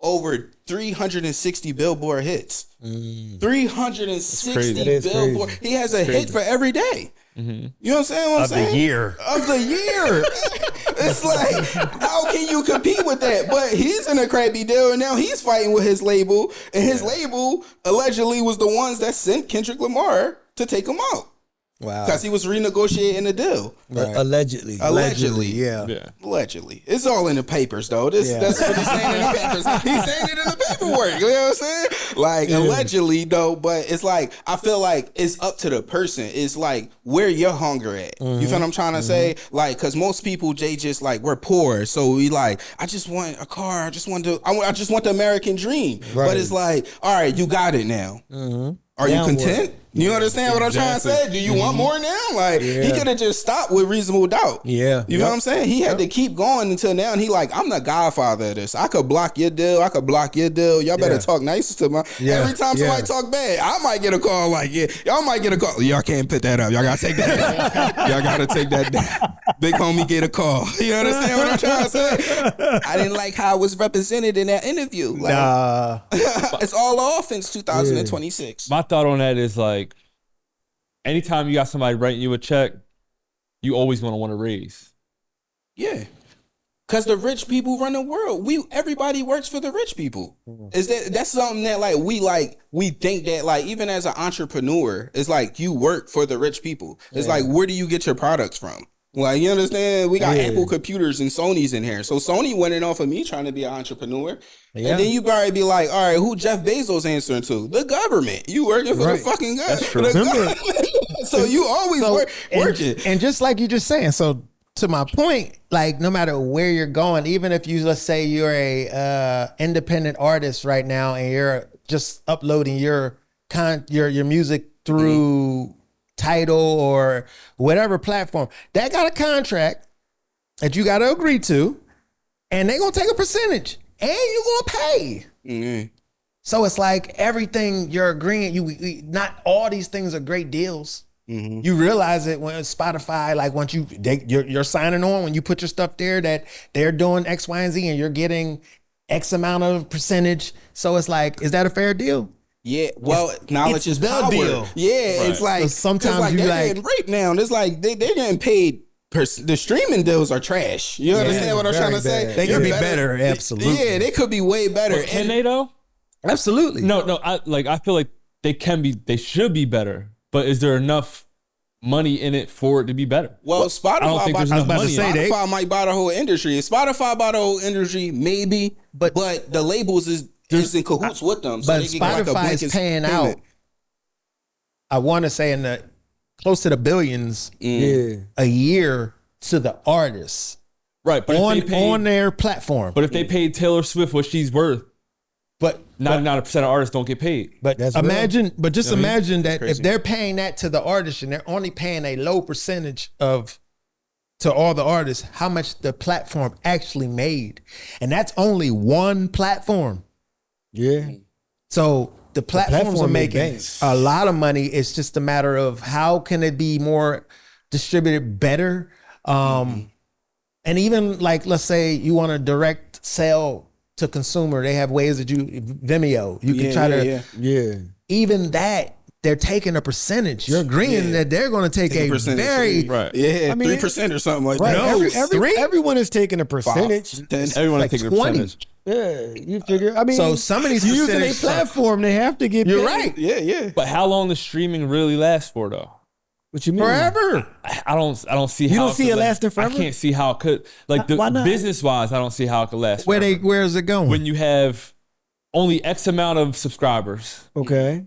over 360 Billboard hits. 360 Billboard. He has a hit for every day. You know what I'm saying? Of the year. Of the year. It's like, how can you compete with that? But he's in a crappy deal, and now he's fighting with his label, and his label allegedly was the ones that sent Kendrick Lamar to take him out. Wow. Because he was renegotiating the deal. Right. Allegedly. Yeah. Allegedly. It's all in the papers, though. That's what he's saying in the papers. He's saying it in the paperwork. You know what I'm saying? Like, allegedly, though, but it's like, I feel like it's up to the person. It's like, where your hunger at? You feel what I'm trying to say? Like, because most people, they just like, we're poor. So we like, I just want a car. I just want the American dream. Right. But it's like, all right, you got it now. Are you content? You understand what I'm trying to say? Do you want more now? Like, he could have just stopped with reasonable doubt. Yeah. You know what I'm saying? He had to keep going until now, and he like, I'm the godfather of this. I could block your deal. I could block your deal. Y'all better talk nice to my. Every time somebody talk bad, I might get a call like, y'all might get a call. Y'all can't put that up. Y'all gotta take that down. Y'all gotta take that down. Big homie get a call. You understand what I'm trying to say? I didn't like how it was represented in that interview. Like, it's all offense 2026. My thought on that is like, anytime you got somebody writing you a check, you always want to raise. Yeah. Because the rich people run the world. Everybody works for the rich people. That's something that we think that like even as an entrepreneur, it's like you work for the rich people. It's like, where do you get your products from? Like, you understand? We got Apple computers and Sony's in here. So Sony winning off of me trying to be an entrepreneur. And then you probably be like, all right, who Jeff Bezos answering to? The government. You working for the fucking government. That's true. So you always working. And just like you just saying, so to my point, like no matter where you're going, even if you, let's say you're a independent artist right now and you're just uploading your music through Tidal or whatever platform, that got a contract that you got to agree to, and they're going to take a percentage and you're going to pay. So it's like everything you're agreeing, not all these things are great deals. You realize it when Spotify, like once you're signing on, when you put your stuff there that they're doing X, Y, and Z and you're getting X amount of percentage. So it's like, is that a fair deal? Yeah, well, knowledge is power. Deal. Yeah, it's like, so sometimes like you they're like getting right now. It's like they're getting paid. The streaming deals are trash. You understand what I'm trying to say? They could be better, absolutely. Yeah, they could be way better. But can they though? Absolutely. No. I feel like they should be better. But is there enough money in it for it to be better? Well, Spotify, I don't think there's enough money. Spotify might buy the whole industry. If Spotify buy the whole industry, maybe. But the labels is in cahoots with them. So but Spotify is paying out, I want to say in the close to the billions a year to the artists. Right. But on their platform. But if they paid Taylor Swift what she's worth, but 99% of artists don't get paid. But that's imagine, real. but just imagine that if they're paying that to the artist and they're only paying a low percentage to all the artists, how much the platform actually made. And that's only one platform. Yeah. So the platforms are making a lot of money. It's just a matter of how can it be more distributed better. And even like, let's say you want to direct sell to consumer, they have ways that Vimeo, you can try to, even that, they're taking a percentage. You're agreeing that they're going to take a very, 3% or something like that. No, everyone is taking a percentage. Everyone is taking 20. a percentage. Yeah, you figure. I mean, so some of these using a platform, they have to get paid. You're right. Yeah. But how long does streaming really last for though? What you mean? Forever. I don't see how you don't see it lasting forever. I can't see how it could, like Why not? business wise, I don't see how it could last forever. Where is it going? When you have only X amount of subscribers, Okay,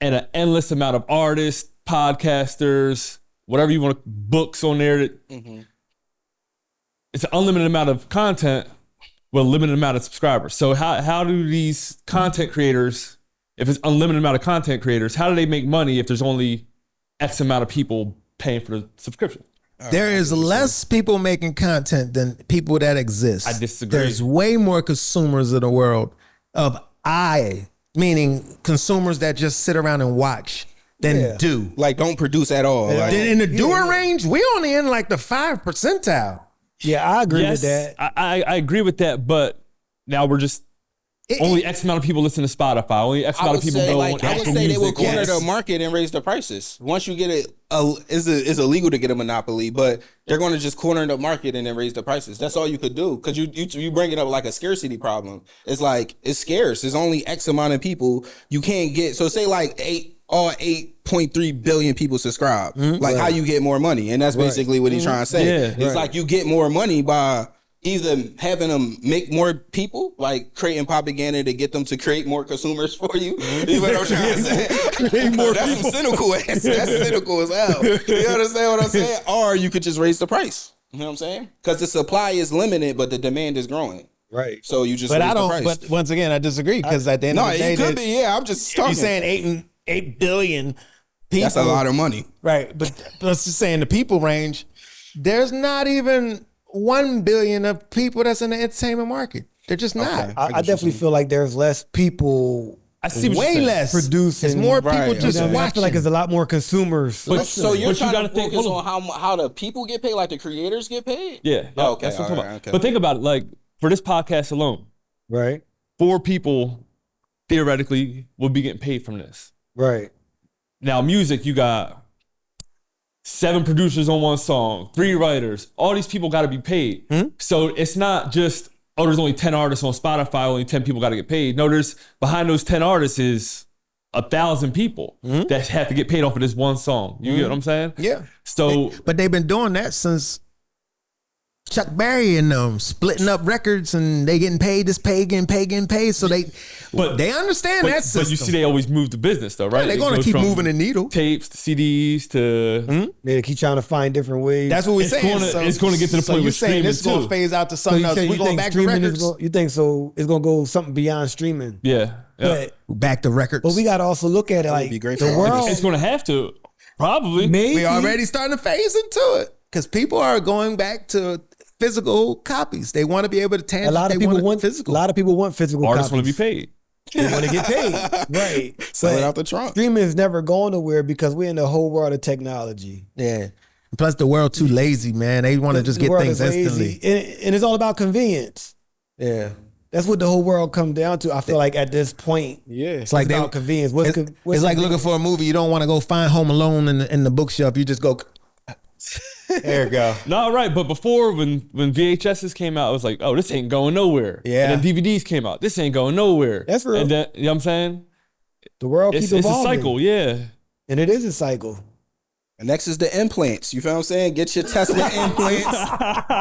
and an endless amount of artists, podcasters, whatever you want, books on there. It's an unlimited amount of content with a limited amount of subscribers. So how do these content creators, if it's unlimited amount of content creators, how do they make money if there's only X amount of people paying for the subscription? There is less people making content than people that exist. I disagree. There's way more consumers in the world meaning consumers that just sit around and watch than do. Like don't produce at all. Like, In the doer range, we only in like the 5 percentile. yeah, I agree with that. I agree with that, but now we're just only X amount of people listen to Spotify. Only X amount of people go on I would Apple say they Music. will corner the market and raise the prices. Once you get it, it's illegal to get a monopoly, but they're going to just corner the market and then raise the prices. That's all you could do, because you bring it up like a scarcity problem. It's like, it's scarce. There's only X amount of people you can't get. So say like 8.3 billion people subscribe. Like, how you get more money? And that's basically what he's trying to say. Yeah. It's like you get more money by either having them make more people, like creating propaganda to get them to create more consumers for you. You know what I'm trying to say? That's some cynical ass. That's cynical as hell. You understand what I'm saying? Or you could just raise the price. You know what I'm saying? Because the supply is limited, but the demand is growing. Right. So you just raise the price. But once again, I disagree, because at the end of the day, it could be. Yeah, I'm just talking. you're saying 8 billion people. That's a lot of money. Right, but let's just say in the people range, there's not even 1 billion of people that's in the entertainment market. They're just not. I definitely feel like there's less people. I see what you're Way saying. less. Producing, It's more people right. just You know, watching. I feel like there's a lot more consumers. But- So you're but you trying gotta to think- focus hold on how the people get paid, like the creators get paid? Yeah. Oh, okay. That's what I'm talking All about. right, okay. But think about it. Like, for this podcast alone, Right. 4 people theoretically would be getting paid from this. Right. Now, music, you got 7 producers on one song, 3 writers. All these people got to be paid. So it's not just, oh, there's only 10 artists on Spotify, only 10 people got to get paid. No, there's behind those 10 artists is 1,000 people that have to get paid off of this one song. You get what I'm saying? Yeah. So, But they've been doing that since Chuck Berry and them splitting up records, and they getting paid this pay, getting paid. So they understand that system. but you see, they always move the business though, right? they're It going to goes keep from moving the needle. tapes to CDs to They keep trying to find different ways. That's what we're It's saying. gonna- it's gonna get to the so point you're with saying this is streaming, going to too. phase out to So something you else. say We're you going think back to streaming is records. you think so? It's gonna go something beyond streaming. yeah. But Back to records. we got to also look at it like be great the for world. It's going to have to probably. Maybe we already starting to phase into it, because people are going back to physical copies. They want to be able to tangible. a lot of people want physical. A lot of people want physical. Artists want to be copies. paid. They want to get paid, right? Sell it But out the trunk. streaming is never going nowhere because we're in the whole world of technology. Yeah. Plus, the world too lazy, man. They want to just The get world things is lazy, instantly. and it's all about convenience. Yeah. That's what the whole world comes down to. I feel like at this point, Yeah. It's like it's about convenience. What's it's like looking for a movie. You don't want to go find Home Alone in the bookshelf. You just go. There you go. No, right. But before, when VHSs came out, I was like, oh, this ain't going nowhere. Yeah. And then DVDs came out. This ain't going nowhere. That's real. And then, you know what I'm saying? the world It's keeps a evolving. cycle. Yeah. And it is a cycle. And next is the implants. You feel what I'm saying? Get your Tesla implants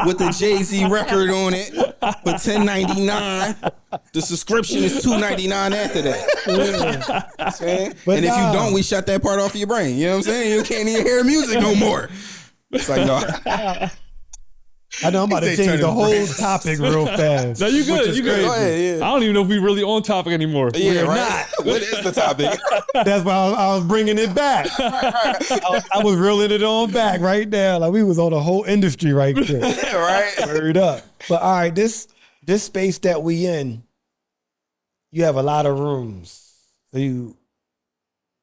with the Jay-Z record on it for $10.99. The subscription is $2.99 after that. Saying? But and if you nah. don't, we shut that part off of your brain. You know what I'm saying? You can't even hear music no more. It's like, no. I know I'm about to They change turn the it whole red. topic real fast. No, you good. You good. Go ahead, yeah. I don't even know if we really on topic anymore. Yeah, right. What is the topic? That's why I was bringing it back. I was reeling it on back right now. Like we was on the whole industry right there. Right? Word up. But all right, this space that we in, you have a lot of rooms. So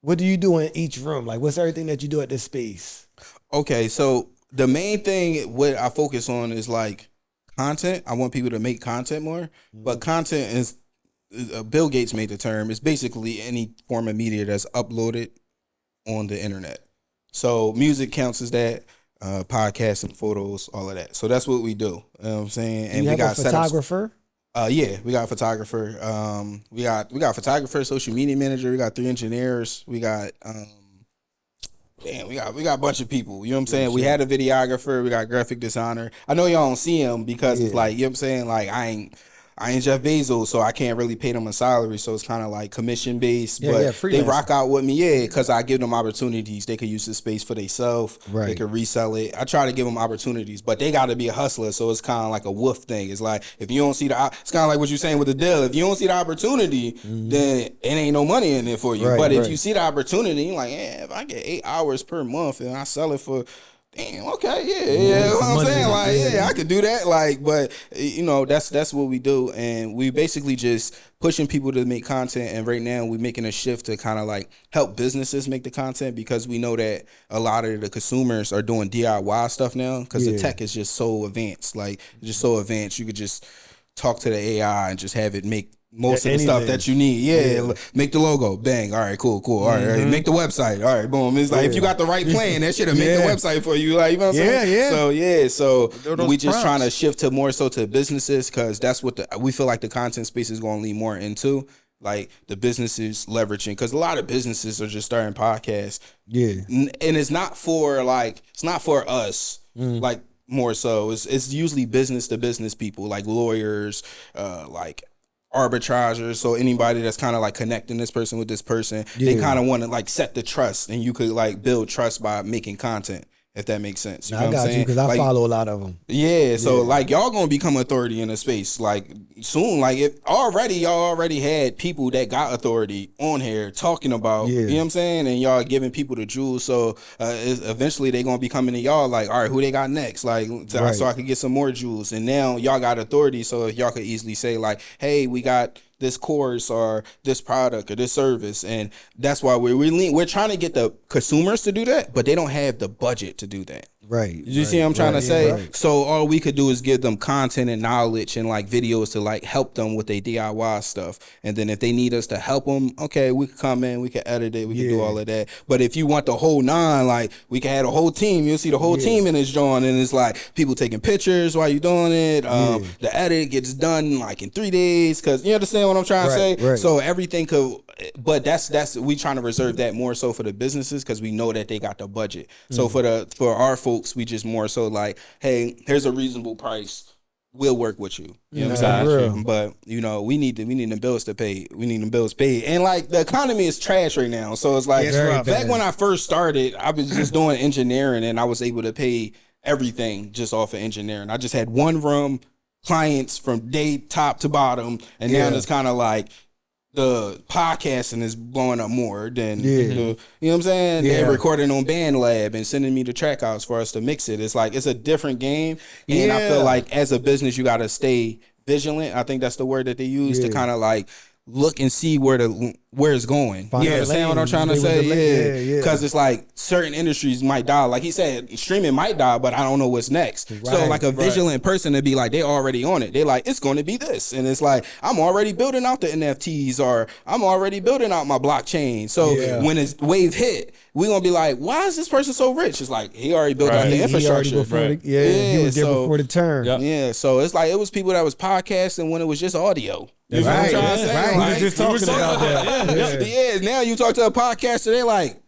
what do you do in each room? Like what's everything that you do at this space? Okay, so the main thing what I focus on is like content. I want people to make content more, but content is Bill Gates made the term. It's basically any form of media that's uploaded on the internet. So music counts as that, podcasts and photos, all of that. So that's what we do. You know what I'm saying? Do And you we have got a setups. photographer? Yeah, we got a photographer. We got a photographer, social media manager. We got 3 engineers. We got we got a bunch of people. You know what I'm saying? We had a videographer. We got a graphic designer. I know y'all don't see him because it's like, you know what I'm saying? Like I ain't Jeff Bezos, so I can't really pay them a salary. So it's kind of like commission based. But they freelance. rock out with me, because I give them opportunities. They could use the space for themselves. Right. They could resell it. I try to give them opportunities, but they got to be a hustler. So it's kind of like a wolf thing. It's like if you don't see it's kind of like what you're saying with the deal. If you don't see the opportunity, then it ain't no money in it for you. Right, but if right. you see the opportunity, you're like, if I get 8 hours per month and I sell it for, damn, okay, yeah, you know what I'm money saying? in it, Like, yeah. I could do that. Like, but you know, that's what we do, and we basically just pushing people to make content. And right now, we're making a shift to kind of like help businesses make the content, because we know that a lot of the consumers are doing DIY stuff now, because the tech is just so advanced. Like, it's just so advanced. You could just talk to the AI and just have it make most of the stuff that you need. Yeah. Make the logo. Bang. All right, cool. All right. Make the website. All right, boom. It's like if you got the right plan, that shit'll make the website for you. Like, you know what I'm saying? So we just trying to shift to more so to businesses, because that's what we feel like the content space is going to lean more into. Like the businesses leveraging, because a lot of businesses are just starting podcasts. Yeah. And it's not for us. Like, more so it's usually business to business people, like lawyers, like arbitragers. So anybody that's kind of like connecting this person with this person, they kind of want to like set the trust, and you could like build trust by making content, if that makes sense. You know I got you, because I follow a lot of them. Yeah, so like y'all gonna become authority in the space like soon. Like y'all already had people that got authority on here talking about, you know what I'm saying, and y'all giving people the jewels. So eventually they gonna be coming to y'all like, all right, who they got next? Like, so I could get some more jewels. And now y'all got authority, so y'all could easily say like, hey, we got this course or this product or this service. And that's why we're trying to get the consumers to do that, but they don't have the budget to do that. Right. You see what I'm trying to say? So all we could do is give them content and knowledge and like videos to like help them with their DIY stuff. And then if they need us to help them, okay, we could come in, we could edit it, we could do all of that. But if you want the whole nine, like we can have a whole team. You'll see the whole team in this drawing, and it's like people taking pictures while you're doing it. The edit gets done like in 3 days, because you understand what I'm trying to say? Right. So everything could, but that's we trying to reserve that more so for the businesses, because we know that they got the budget. So for our folks, we just more so like, hey, here's a reasonable price, we'll work with you. You know what I'm saying? But you know, we need the bills to pay. We need the bills paid, and like the economy is trash right now. So it's like back when I first started, I was just doing engineering, and I was able to pay everything just off of engineering. I just had one room, clients from day top to bottom, and now it's kind of like the podcasting is blowing up more than you know what I'm saying? They're recording on BandLab and sending me the track outs for us to mix it. It's like it's a different game. And I feel like as a business you gotta stay vigilant. I think that's the word that they use to kind of like look and see where it's going. You understand what I'm trying to say? Because it's like certain industries might die. Like he said, streaming might die, but I don't know what's next. So like a vigilant person to be like, they already on it. They like, it's going to be this. And it's like, I'm already building out the NFTs, or I'm already building out my blockchain. So when it's wave hit, we going to be like, why is this person so rich? It's like, he already built out the infrastructure. He was there before the turn. Yeah, so it's like, it was people that was podcasting when it was just audio. You know what I'm trying to say? We were just talking about that. Now you talk to a podcaster, they're like,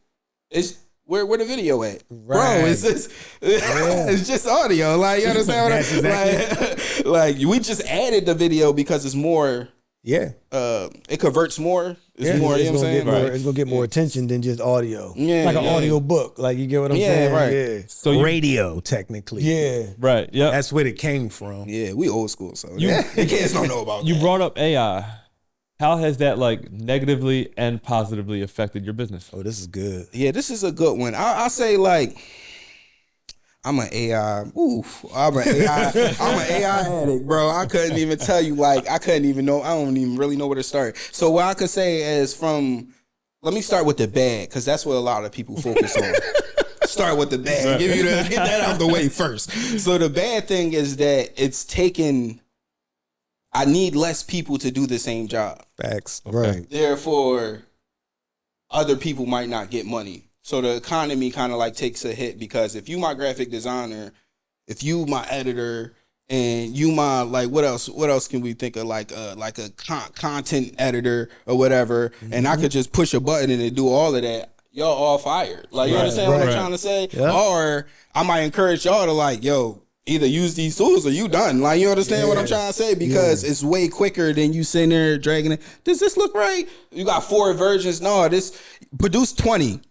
"It's where the video at, bro? It's just it's just audio." Like, you understand what I'm saying? Like we just added the video because it's more. Yeah. It converts more. It's more. You know what I'm saying? It's gonna get more attention than just audio. Yeah. Like an audio book. Like, you get what I'm saying? Right. Yeah. So radio, technically. Yeah. Right. Yeah. That's where it came from. Yeah. We old school, so the kids don't know about. You brought up AI. How has that like negatively and positively affected your business? Oh, this is good. Yeah, this is a good one. I say like, I'm an AI. I'm an AI addict, bro. I couldn't even tell you. Like, I couldn't even know. I don't even really know where to start. So what I could say is let me start with the bad, because that's what a lot of people focus on. Start with the bad. Get that out the way first. So the bad thing is that I need less people to do the same job. Facts. Okay. Right. Therefore, other people might not get money. So the economy kind of like takes a hit, because if you my graphic designer, if you my editor, and you my like what else can we think of, like a content editor or whatever, and I could just push a button and it do all of that, y'all all fired. Like, you understand what I'm trying to say? Yeah. Or I might encourage y'all to like, yo, either use these tools or you done. Like, you understand what I'm trying to say? Because it's way quicker than you sitting there dragging it. Does this look right? You got 4 versions. No, this produce 20.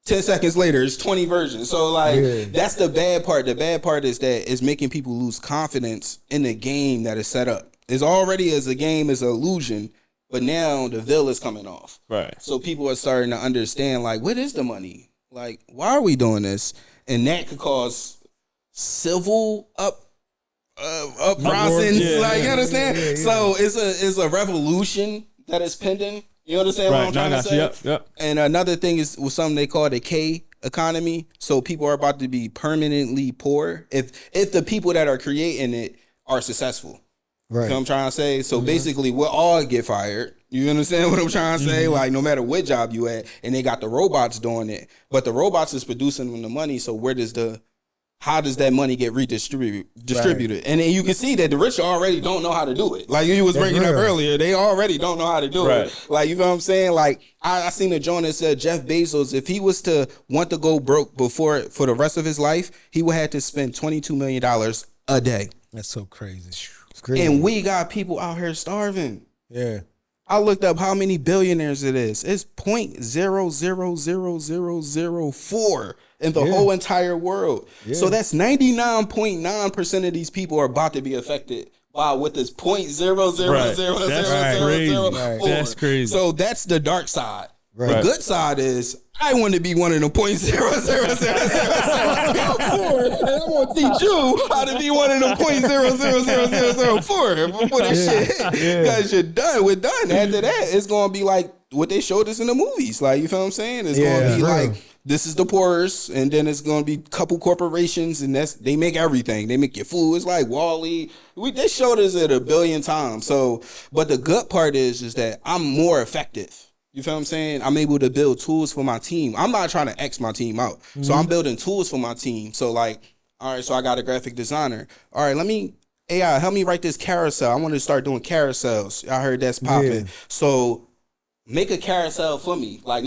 10 seconds later, it's 20 versions. So like, that's the bad part. The bad part is that it's making people lose confidence in the game that is set up. It's already as a game is an illusion, but now the veil is coming off. Right. So people are starting to understand, like, what is the money? Like, why are we doing this? And that could cause civil uprisings. Like, you understand? So it's a revolution that is pending. You understand what I'm trying to say? Yep. And another thing is something they call the K economy. So people are about to be permanently poor if the people that are creating it are successful. Right. You know what I'm trying to say? So basically, we'll all get fired. You understand what I'm trying to say? Like, no matter what job you at, and they got the robots doing it, but the robots is producing them the money. So how does that money get distributed? And then you can see that the rich already don't know how to do it. Like you was bringing up earlier, they already don't know how to do it. Like, you know what I'm saying? Like, I seen a joint that said Jeff Bezos, if he was to want to go broke for the rest of his life, he would have to spend $22 million a day. That's so crazy. It's crazy. And we got people out here starving. Yeah. I looked up how many billionaires it is. It's 0.000004 in the whole entire world. Yeah. So that's 99.9% of these people are about to be affected by what this 0.000004. That's crazy. So that's the dark side. Right. The good side is I want to be one of them 0.000004, and I'm gonna teach you how to be one of them 0.000004 before this shit hit. Because you're done. We're done. After that, it's gonna be like what they showed us in the movies. like, you feel what I'm saying? It's gonna be like, this is the poorest, and then it's gonna be a couple corporations, and they make everything. They make your food. It's like Wall-E. They showed us it 1 billion times. So, but the good part is that I'm more effective. You feel what I'm saying? I'm able to build tools for my team. I'm not trying to X my team out. So I'm building tools for my team. So like, all right, so I got a graphic designer. All right, AI, help me write this carousel. I want to start doing carousels. I heard that's popping. Yeah. So make a carousel for me. Like,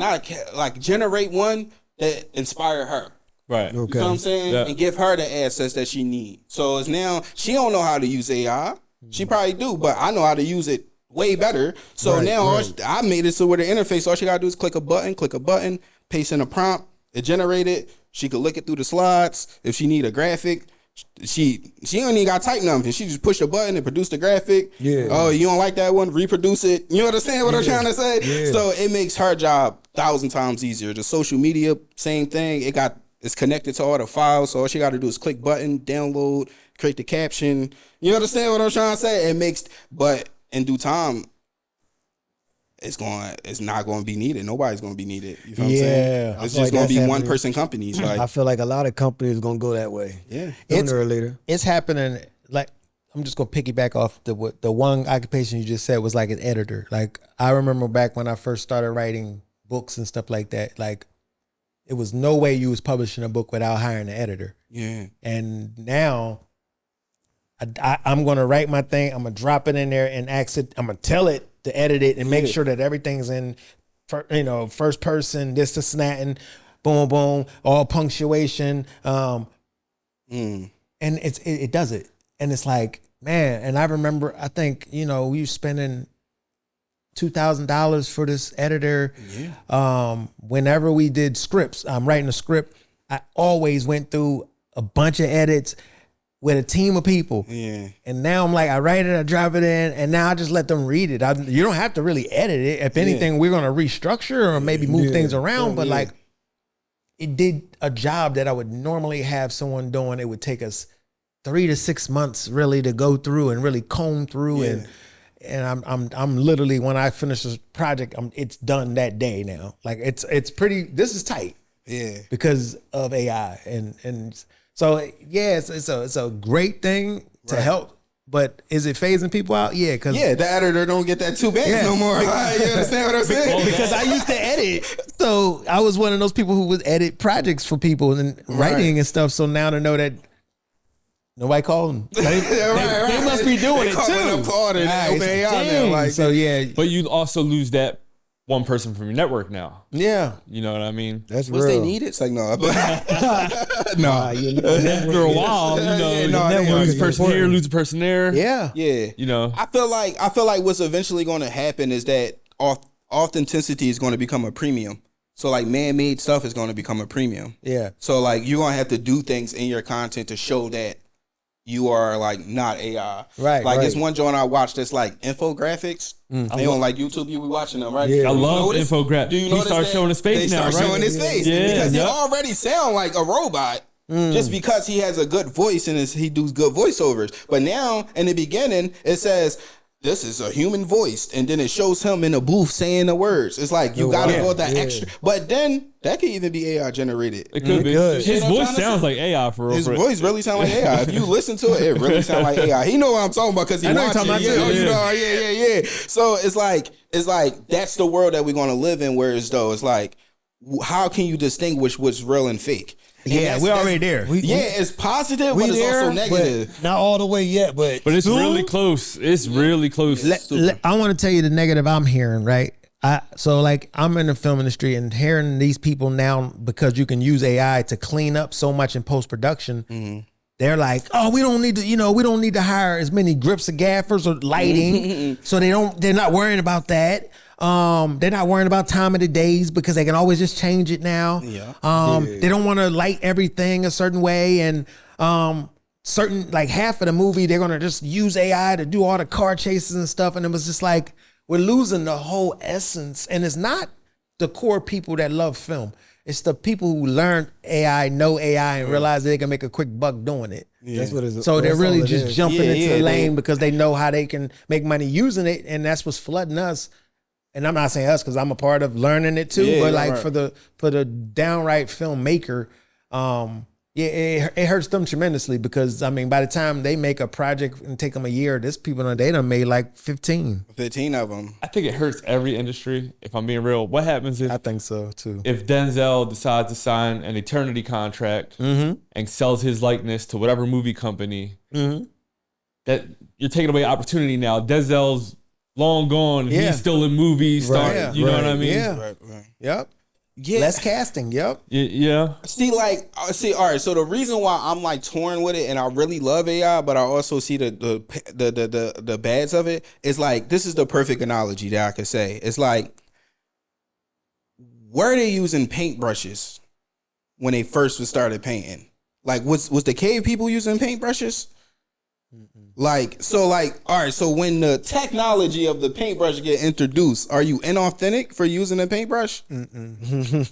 like generate one that inspire her. Right. Okay. You know what I'm saying? Yeah. And give her the assets that she needs. So it's now, she don't know how to use AI. She probably do, but I know how to use it way better. So I made it so with the interface, all she gotta do is click a button, paste in a prompt, it generated. She could look it through the slides. If she need a graphic, she don't even got to type nothing. She just push a button and produce the graphic. Yeah. Oh, you don't like that one? Reproduce it. You understand what I'm trying to say? Yeah. So it makes her job 1,000 times easier. The social media, same thing. It's connected to all the files. So all she got to do is click button, download, create the caption. You understand what I'm trying to say? But in due time, it's not going to be needed. Nobody's going to be needed. You know what I'm saying? It's just going to be one person companies. Like, I feel like a lot of companies are going to go that way. Yeah. Sooner or later. It's happening. Like, I'm just going to piggyback off the one occupation you just said was like an editor. Like, I remember back when I first started writing books and stuff like that, like, it was no way you was publishing a book without hiring an editor. Yeah. And now I'm going to write my thing. I'm going to drop it in there and ask it. I'm going to tell it to edit it and make sure that everything's in, first person, this and that, and boom, boom, all punctuation. And it does it. And it's like, man, and I remember, I think, we were spending $2,000 for this editor. Yeah. Whenever we did scripts, I'm writing a script, I always went through a bunch of edits with a team of people. Yeah. And now I'm like, I write it, I drop it in, and now I just let them read it. You don't have to really edit it. If anything, we're going to restructure or maybe move things around. But like, it did a job that I would normally have someone doing. It would take us 3 to 6 months really to go through and really comb through. And I'm literally, when I finish this project, it's done that day now. Like, it's pretty, this is tight. Yeah. Because of AI. And so, it's a great thing to help, but is it phasing people out? Yeah, because the editor don't get that 2 bands no more. Like, you understand what I'm saying? Because I used to edit, so I was one of those people who would edit projects for people and writing and stuff. So now to know that nobody called them, they must be doing it too. But you also lose that one person from your network now. Yeah. You know what I mean? That's real. They need it? It's like, no. After a while, lose a person here, lose a person there. Yeah. Yeah. I feel like what's eventually going to happen is that authenticity is going to become a premium. So like man-made stuff is going to become a premium. Yeah. So like you're going to have to do things in your content to show that you are like not AI. Right. Like this one joint I watched that's like infographics. They on like YouTube, you be watching them, right? Yeah. I love infographics. Do you notice start showing his face now, right? They start showing his face. Yeah. Because he already sound like a robot. Just because he has a good voice and he does good voiceovers. But now in the beginning, it says, this is a human voice, and then it shows him in a booth saying the words. It's like you gotta go that extra. But then that could even be AI generated. It could be. His voice sounds like AI for real. His voice really sounds like AI. If you listen to it, it really sounds like AI. He know what I'm talking about because he watches it. Yeah. So it's like that's the world that we're gonna live in. Whereas though, it's like, how can you distinguish what's real and fake? Yeah, we're already there. It's positive, but it's also negative. Not all the way yet, but it's really close. It's really close. I want to tell you the negative I'm hearing, right? So like I'm in the film industry and hearing these people now, because you can use AI to clean up so much in post-production. They're like, oh, we don't need to hire as many grips of gaffers or lighting. So they're not worrying about that. They're not worrying about time of the days because they can always just change it now. They don't want to light everything a certain way, and certain, like half of the movie they're gonna just use AI to do all the car chases and stuff. And it was just like, we're losing the whole essence. And it's not the core people that love film. It's the people who learn AI, know AI, and realize they can make a quick buck doing it. That's what it is. So they're really just jumping into the lane because they know how they can make money using it, and that's what's flooding us. And I'm not saying us because I'm a part of learning it too, but like for the downright filmmaker, it hurts them tremendously because I mean, by the time they make a project and take them a year, there's people they done made like 15 of them. I think it hurts every industry. If I'm being real, what happens if I think so too. If Denzel decides to sign an eternity contract and sells his likeness to whatever movie company, that you're taking away opportunity now. Denzel's long gone. He's still in movies. You know what I mean? Yeah. Yep. Yeah. Less casting. Yep. Yeah. All right. So the reason why I'm like torn with it, and I really love AI, but I also see the bads of it, is like, this is the perfect analogy that I could say. It's like, were they using paintbrushes when they first started painting? Like, was the cave people using paintbrushes? Like, all right, so when the technology of the paintbrush get introduced, are you inauthentic for using a paintbrush? Do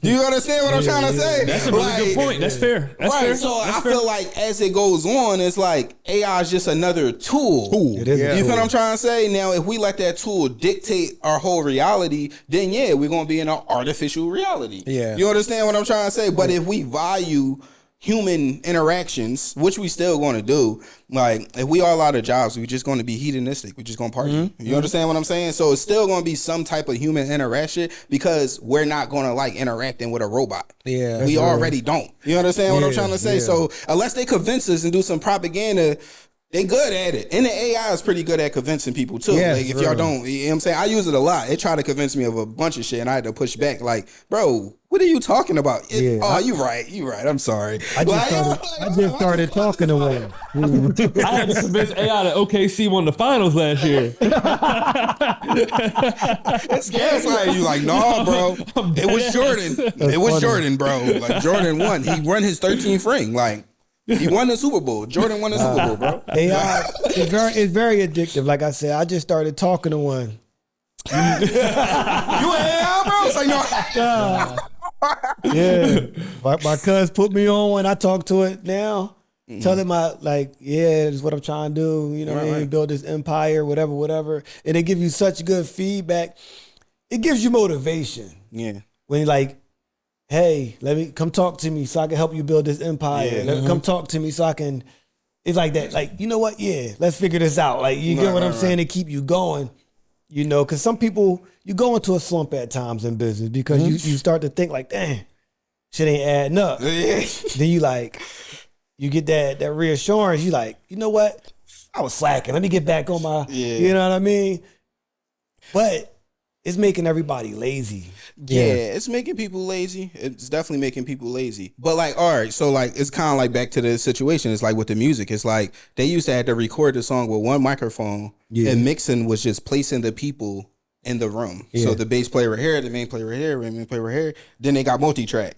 you understand what I'm trying to say? That's a really good point. That's fair. I feel like as it goes on, it's like AI is just another tool. It is. You feel what I'm trying to say? Now, if we let that tool dictate our whole reality, then we're going to be in an artificial reality. Yeah. You understand what I'm trying to say? But if we value human interactions, which we still going to do, like if we all out of jobs, we're just going to be hedonistic. We're just going to party. You understand what I'm saying? So it's still going to be some type of human interaction because we're not going to like interacting with a robot. Yeah, we already don't. You understand what I'm trying to say? So unless they convince us and do some propaganda, they good at it. And the AI is pretty good at convincing people too. Yeah, like if y'all don't, you know what I'm saying? I use it a lot. It tried to convince me of a bunch of shit and I had to push back. Like, bro, what are you talking about? You right. I'm sorry. I just started talking to one. I had to convince AI that OKC won the finals last year. It's gaslighting you like, nah, bro. It was Jordan. It was Jordan, bro. Like Jordan won. He won his 13th ring. Like, he won the Super Bowl. Jordan won the Super Bowl, bro. AI, it's very addictive. Like I said, I just started talking to one. You an AI, bro? It's like, no. Yeah. My cuz put me on one. I talk to it now. Tell him this is what I'm trying to do. You know what I mean? Build this empire, whatever. And they give you such good feedback. It gives you motivation. Yeah. When you're like, hey, let me come talk to me so I can help you build this empire. Come talk to me so I can. It's like that. Like, you know what? Yeah, let's figure this out. Like, you get what I'm saying? To keep you going, you know, because some people, you go into a slump at times in business because you start to think like, dang, shit ain't adding up. Then you get that reassurance. You like, you know what? I was slacking. Let me get back on my, you know what I mean? But it's making everybody lazy. Yeah, it's making people lazy. It's definitely making people lazy. But like, all right, so like, it's kind of like back to the situation. It's like with the music. It's like they used to have to record the song with one microphone, and mixing was just placing the people in the room. So the bass player right here, the main player right here, the main player right here. Then they got multi-track.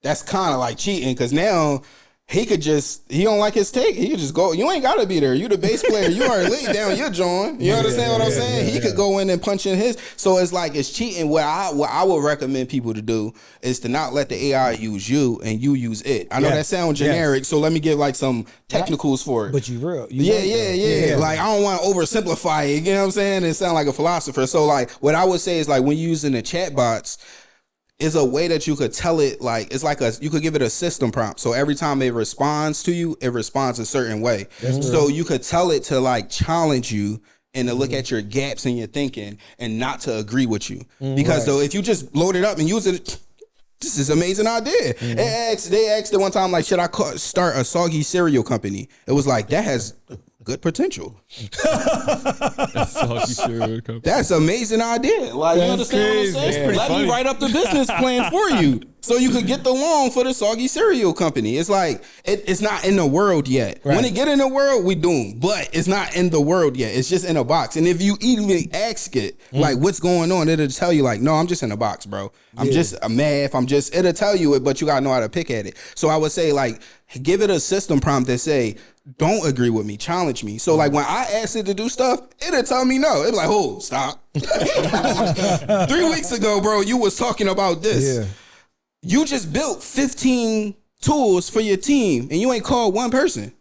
That's kind of like cheating because now he don't like his take. He could just go. You ain't gotta be there. You the bass player. You already laid down your joint. You understand what I'm saying? He could go in and punch in his. So it's like it's cheating. What I would recommend people to do is to not let the AI use you and you use it. I know that sounds generic, so let me give like some technicals for it. But you real. Yeah. Like I don't want to oversimplify it. You know what I'm saying? And sound like a philosopher. So like what I would say is like when you're using the chatbots, is a way that you could tell it, like it's like you could give it a system prompt. So every time it responds to you, it responds a certain way. So you could tell it to like challenge you and to look at your gaps in your thinking and not to agree with you. Because though if you just load it up and use it, this is an amazing idea. They asked it one time, like, should I start a soggy cereal company? It was like, that has good potential. That's amazing idea. Like, you understand what I'm saying? Let me write up the business plan for you so you could get the loan for the soggy cereal company. It's like, it's not in the world yet. When it get in the world, we doomed. But it's not in the world yet. It's just in a box. And if you even ask it, like, what's going on, it'll tell you, like, no, I'm just in a box, bro. I'm just a math. It'll tell you it, but you got to know how to pick at it. So I would say, like, give it a system prompt that say, don't agree with me, challenge me. So like when I ask it to do stuff, it'll tell me no. It'll be like, oh, stop. 3 weeks ago, bro, you was talking about this. Yeah. You just built 15 tools for your team and you ain't called one person.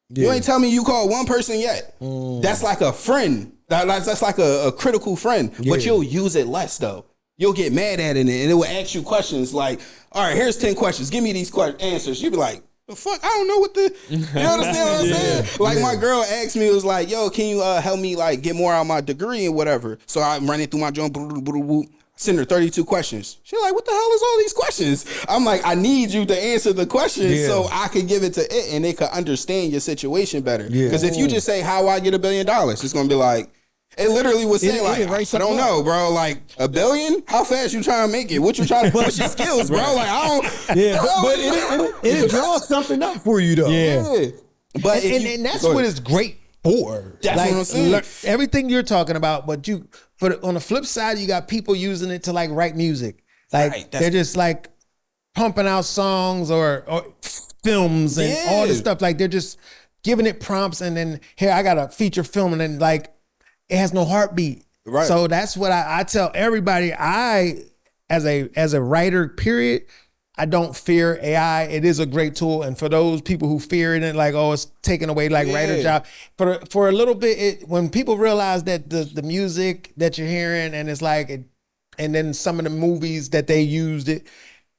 Yeah. You ain't tell me you called one person yet. That's like a friend. That's like a critical friend. Yeah. But you'll use it less though. You'll get mad at it and it will ask you questions like, all right, here's 10 questions. Give me these answers. You'll be like, the fuck? I don't know what you understand what I'm saying? Like my girl asked me, it was like, yo, can you help me like get more out of my degree and whatever? So I'm running through my joint, send her 32 questions. She's like, what the hell is all these questions? I'm like, I need you to answer the questions so I could give it to it and it could understand your situation better. Because if you just say how I get $1 billion, it's gonna be like, it literally was saying like, I don't know, bro. Like $1 billion? How fast you trying to make it? What you trying to what's your skills, bro? Like I don't. Yeah, but it draws something up for you though. Yeah. But and that's what it's great for. That's like, what I'm saying. Everything you're talking about, but on the flip side, you got people using it to like write music. Like they're just like pumping out songs or films and all this stuff. Like they're just giving it prompts and then here I got a feature film and then like. It has no heartbeat. Right. So that's what I tell everybody. As a writer, period, I don't fear AI. It is a great tool. And for those people who fear it and like, oh, it's taking away like writer job. For a little bit, when people realize that the music that you're hearing and it's like, and then some of the movies that they used it,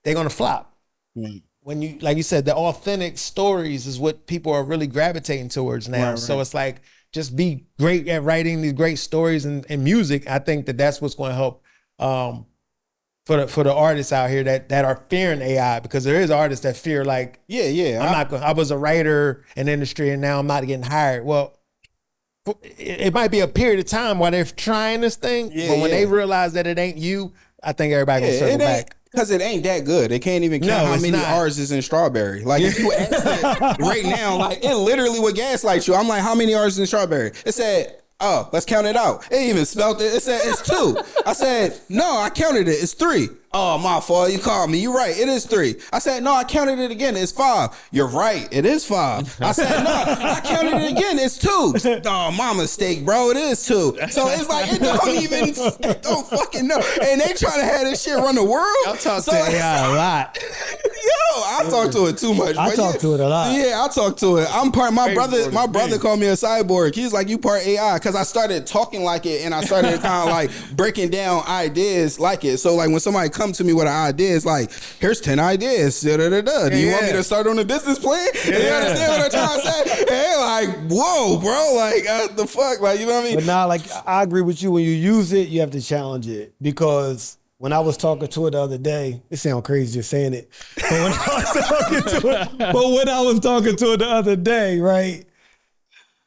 they're gonna flop. When you, like you said, the authentic stories is what people are really gravitating towards now. Right. So it's like, just be great at writing these great stories and music. I think that's what's going to help for the artists out here that are fearing AI, because there is artists that fear like, I was a writer in the industry and now I'm not getting hired. Well, it might be a period of time while they're trying this thing, but when they realize that it ain't you, I think everybody can circle back. Because it ain't that good. They can't even count how many R's is in strawberry. Like if you ask it right now, like it literally would gaslight you. I'm like, how many R's is in strawberry? It said, oh, let's count it out. It even spelled it. It said it's 2. I said, no, I counted it. It's 3. Oh, my fault. You called me. You're right. It is 3. I said, no, I counted it again. It's 5. You're right. It is 5. I said, no, I counted it again. It's 2. Oh, my mistake, bro. It is 2. So it's like, it don't fucking know. And they trying to have this shit run the world. I talk to AI a lot. Yo, I talk to it too much. I talk to it a lot. Yeah, I talk to it. I'm part, my brother called me a cyborg. He's like, you part AI. Because I started talking like it and I started kind of like breaking down ideas like it. So like when somebody come to me with an idea, it's like, here's 10 ideas. Do you want me to start on a business plan? You understand what I'm trying to say? Hey, like, whoa, bro, like the fuck, like, you know what I mean? But now, like, I agree with you. When you use it, you have to challenge it, because when I was talking to it the other day, it sounds crazy just saying it. But when I was talking to it the other day, right?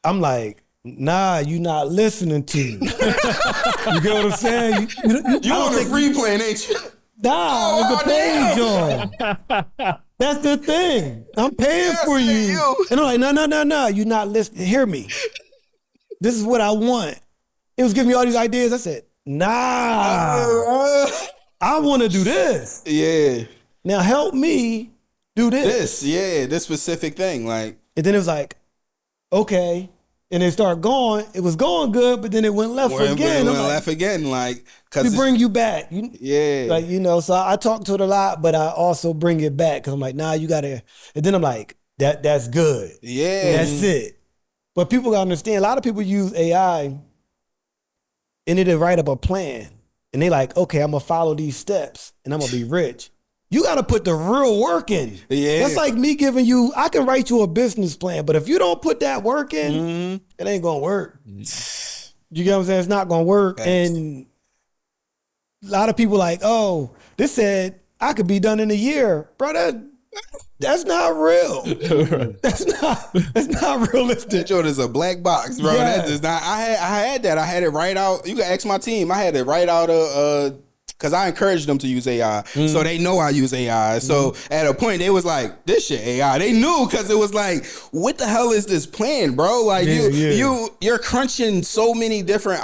I'm like, nah, you not listening to me. You get what I'm saying? You on the free plan, ain't you? Nah, it's a paid job. That's the thing. I'm paying for you. And I'm like, no. You're not listening. Hear me. This is what I want. It was giving me all these ideas. I said, nah, I want to do this. Yeah. Now help me do this. This specific thing. Like, and then it was like, okay. And it started going. It was going good, but then it went left again. It went left again. Like, we bring you back. Like, so I talk to it a lot, but I also bring it back because I'm like, nah, you gotta. And then I'm like, that's good. Yeah, that's it. But people gotta understand. A lot of people use AI, and they write up a plan, and they like, okay, I'm gonna follow these steps, and I'm gonna be rich. You got to put the real work in. Yeah. That's like me giving you, I can write you a business plan, but if you don't put that work in, it ain't going to work. You get what I'm saying? It's not going to work. Thanks. And a lot of people like, oh, this said I could be done in a year. Bro, that's not real. That's not realistic. That joint is a black box, bro. Yeah. That does not. I had that. I had it right out. You can ask my team. I had it right out because I encouraged them to use AI, so they know I use AI. So at a point, they was like, "This shit AI." They knew because it was like, "What the hell is this plan, bro?" Like you're crunching so many different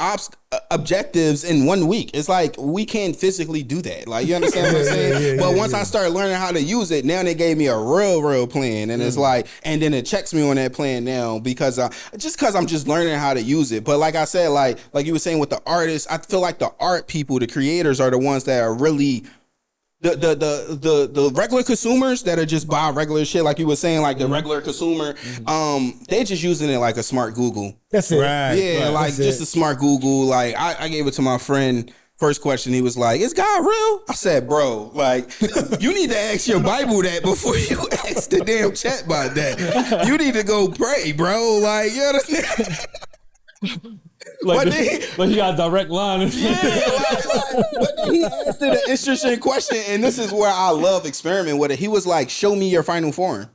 objectives in 1 week. It's like we can't physically do that. Like, you understand what I'm saying? But once I started learning how to use it, now they gave me a real plan, and it's like, and then it checks me on that plan now because I'm just learning how to use it. But like I said, like you were saying with the artists, I feel like the art people, the creators, are the ones that are really the regular consumers that are just buy regular shit, like you were saying, like the regular consumer, they just using it like a smart Google. That's it. Right. Yeah, right. Like just a smart Google. Like I gave it to my friend. First question, he was like, "Is God real?" I said, "Bro, like you need to ask your Bible that before you ask the damn chat about that. You need to go pray, bro. Like, you understand?" Like he got a direct line. But then he asked it an interesting question, and this is where I love experimenting with it. He was like, "Show me your final form."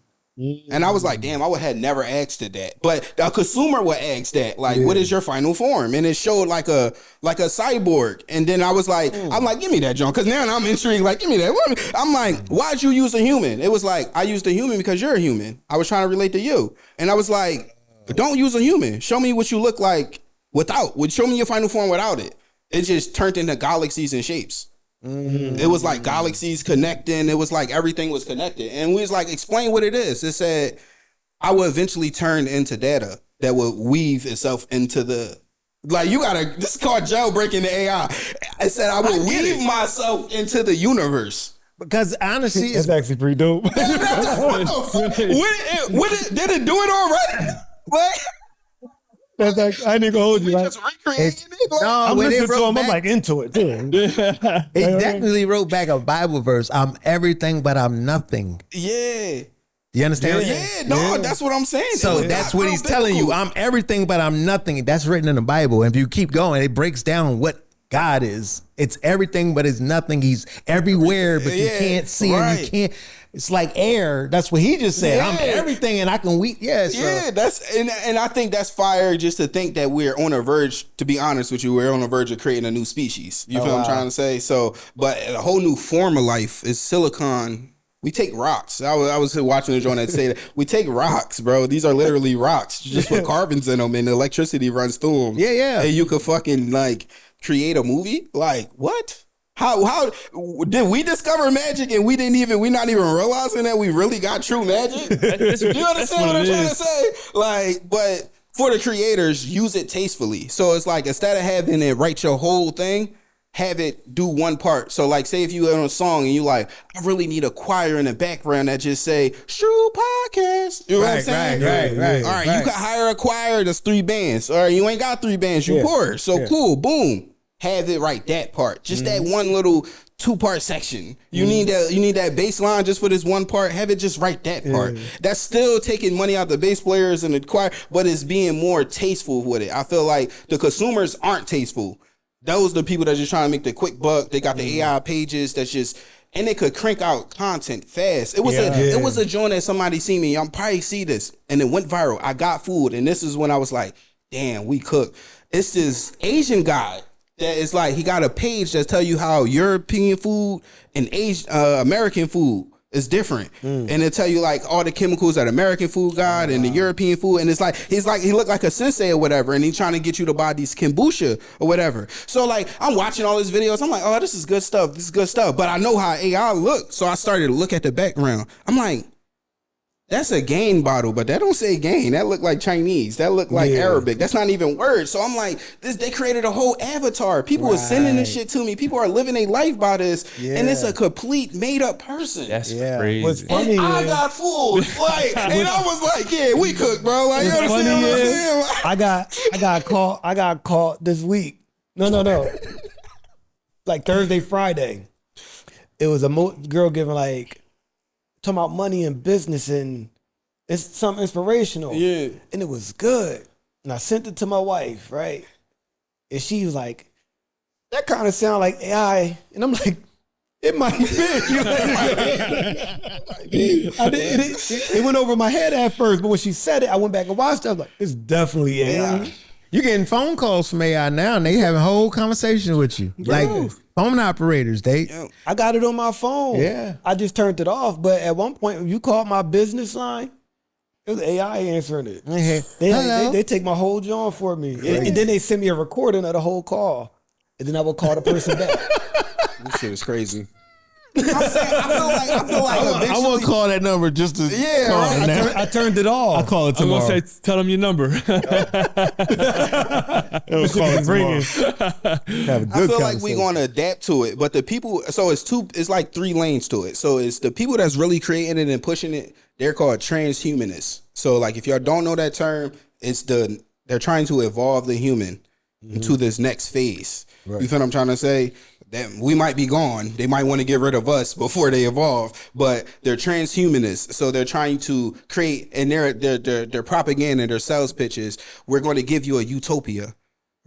And I was like, damn, I would have never asked it that. But a consumer would ask that, like, what is your final form? And it showed like a cyborg. And then I was like, I'm like, give me that, John. Because now I'm intrigued, like, give me that. I'm like, why'd you use a human? It was like, I used a human because you're a human. I was trying to relate to you. And I was like, don't use a human. Show me what you look like without. Show me your final form without it. It just turned into galaxies and shapes. It was like galaxies connecting. It was like everything was connected. And we was like, explain what it is. It said, I will eventually turn into data that will weave itself into the, like, this is called jailbreaking the AI. It said, I will weave myself into the universe. Because honestly, it's actually pretty dope. Did it do it already? What? That's like, I ain't gonna hold you. Like, just recreating it. Like, I'm listening to him. I'm like into it too. He definitely wrote back a Bible verse. I'm everything, but I'm nothing. Yeah. You understand? Yeah, that's what I'm saying. So that's what he's telling you. I'm everything, but I'm nothing. That's written in the Bible. And if you keep going, it breaks down what God is. It's everything, but it's nothing. He's everywhere, but you can't see him. You can't. It's like air. That's what he just said. I'm everything, and I can weep. That's and I think that's fire. Just to think that we're on a verge. To be honest with you, we're on a verge of creating a new species. You feel what I'm trying to say? So, but a whole new form of life is silicon. We take rocks. I was watching the joint that say that we take rocks, bro. These are literally rocks. Just put carbons in them, and the electricity runs through them. Yeah. And you could fucking like create a movie. Like what? How did we discover magic and we're not even realizing that we really got true magic? Do you understand what I'm trying to say? Like, but for the creators, use it tastefully. So it's like, instead of having it write your whole thing, have it do one part. So like, say if you on a song and you like, I really need a choir in the background that just say, Shrew Podcast. You know what I'm saying? Right. All right, you can hire a choir that's 3 bands. Or you ain't got 3 bands, you poor. So cool, boom. Have it write that part. Just that one little 2-part section. You need that bass line just for this one part. Have it just write that part. That's still taking money out the bass players and the choir, but it's being more tasteful with it. I feel like the consumers aren't tasteful. Those are the people that just trying to make the quick buck. They got the AI pages that's just, and they could crank out content fast. It was a joint that somebody see me. I'm probably see this, and it went viral. I got food, and this is when I was like, damn, we cook. It's this Asian guy that is like, he got a page that tell you how European food and American food It's different. And it'll tell you like all the chemicals that American food got and the European food. And it's like, he looked like a sensei or whatever. And he's trying to get you to buy these kombucha or whatever. So like, I'm watching all his videos. I'm like, oh, this is good stuff. This is good stuff. But I know how AI look. So I started to look at the background. I'm like, that's a gain bottle, but that don't say gain. That look like Chinese. That look like Arabic. That's not even words. So I'm like, they created a whole avatar. People are sending this shit to me. People are living their life by this. And it's a complete made up person. That's crazy. What's funny I got fooled. Like, and I was like, yeah, we cook, bro. Like, you understand what I'm saying? I got caught this week. No. Like Thursday, Friday. It was a girl giving like, talking about money and business, and it's something inspirational. Yeah. And it was good. And I sent it to my wife, right? And she was like, that kind of sound like AI. And I'm like, it might be. It went over my head at first, but when she said it, I went back and watched it. I was like, it's definitely AI. You're getting phone calls from AI now, and they having whole conversations with you. Like phone operators, I got it on my phone. Yeah. I just turned it off. But at one point, when you called my business line, it was AI answering it. They take my whole job for me. And then they send me a recording of the whole call. And then I will call the person back. This shit is crazy. I'm saying, I feel like I want to call that number just to call it now. I turned it off. I'll call it I'm tomorrow. gonna say, tell them your number. I'll call it tomorrorow. Have a good I feel like we're going to adapt to it, but the people, so it's like 3 lanes to it. So it's the people that's really creating it and pushing it, they're called transhumanists. So like if y'all don't know that term, they're trying to evolve the human into this next phase. Right. You feel what I'm trying to say? That we might be gone. They might want to get rid of us before they evolve, but they're transhumanists. So they're trying to create, and their propaganda, their sales pitches, we're going to give you a utopia,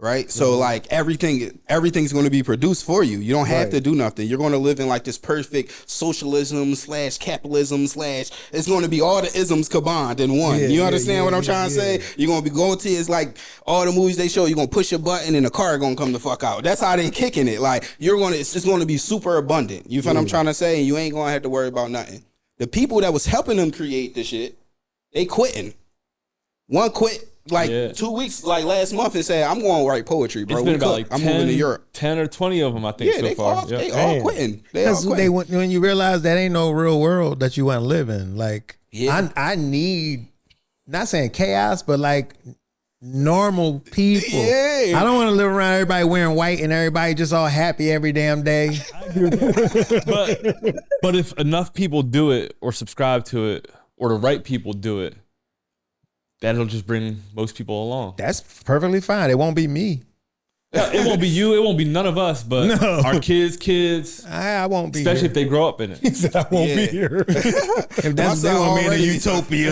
right? So like everything's going to be produced for you. You don't have to do nothing. You're going to live in like this perfect socialism / capitalism / it's going to be all the isms combined in one. You understand what I'm trying to say? You're going to be going to, it's like all the movies they show, you're going to push a button and the car going to come the fuck out. That's how they kicking it. Like it's just going to be super abundant. You feel what I'm trying to say? And you ain't going to have to worry about nothing. The people that was helping them create the shit, they quitting. One quit like 2 weeks, like last month, and said, I'm going to write poetry, bro. It's been about like I'm moving to Europe. 10 or 20 of them, I think, so far. They all quitting. They all quitting. When you realize that ain't no real world that you want to live in. Like, I need, not saying chaos, but like normal people. I don't want to live around everybody wearing white and everybody just all happy every damn day. But if enough people do it or subscribe to it, or the right people do it, that'll just bring most people along. That's perfectly fine. It won't be me. It won't be you. It won't be none of us, but our kids. I won't be especially here. if they grow up in it. He said I won't be here. If that's they want me in a utopia.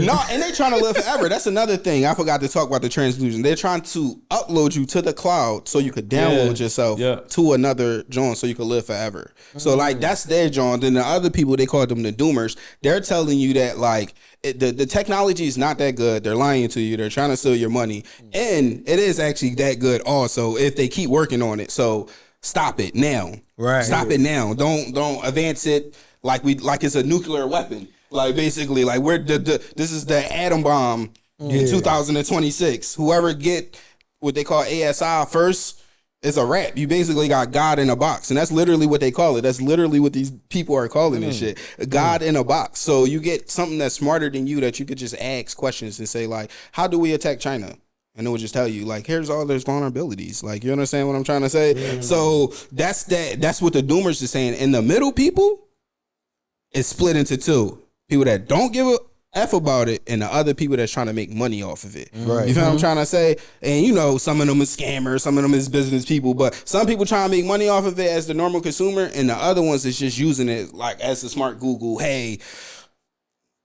No, and they trying to live forever. That's another thing. I forgot to talk about the translusion. They're trying to upload you to the cloud so you could download yourself to another joint so you could live forever. So like that's their joint. Then the other people, they call them the doomers. They're telling you that like the technology is not that good. They're lying to you. They're trying to steal your money, and it is actually that good also if they keep working on it. So stop it now. Right. Stop it now. Don't advance it like it's a nuclear weapon. Like basically, like this is the atom bomb in 2026. Whoever get what they call ASI first, it's a wrap. You basically got God in a box. And that's literally what they call it. That's literally what these people are calling this shit. God in a box. So you get something that's smarter than you that you could just ask questions and say like, how do we attack China? And it will just tell you like, here's all those vulnerabilities. Like, you understand what I'm trying to say? So that's what the doomers is saying. In the middle people, it's split into two. People that don't give a F about it, and the other people that's trying to make money off of it. Right. You feel what I'm trying to say? And you know, some of them is scammers, some of them is business people, but some people trying to make money off of it as the normal consumer, and the other ones is just using it like as a smart Google. Hey,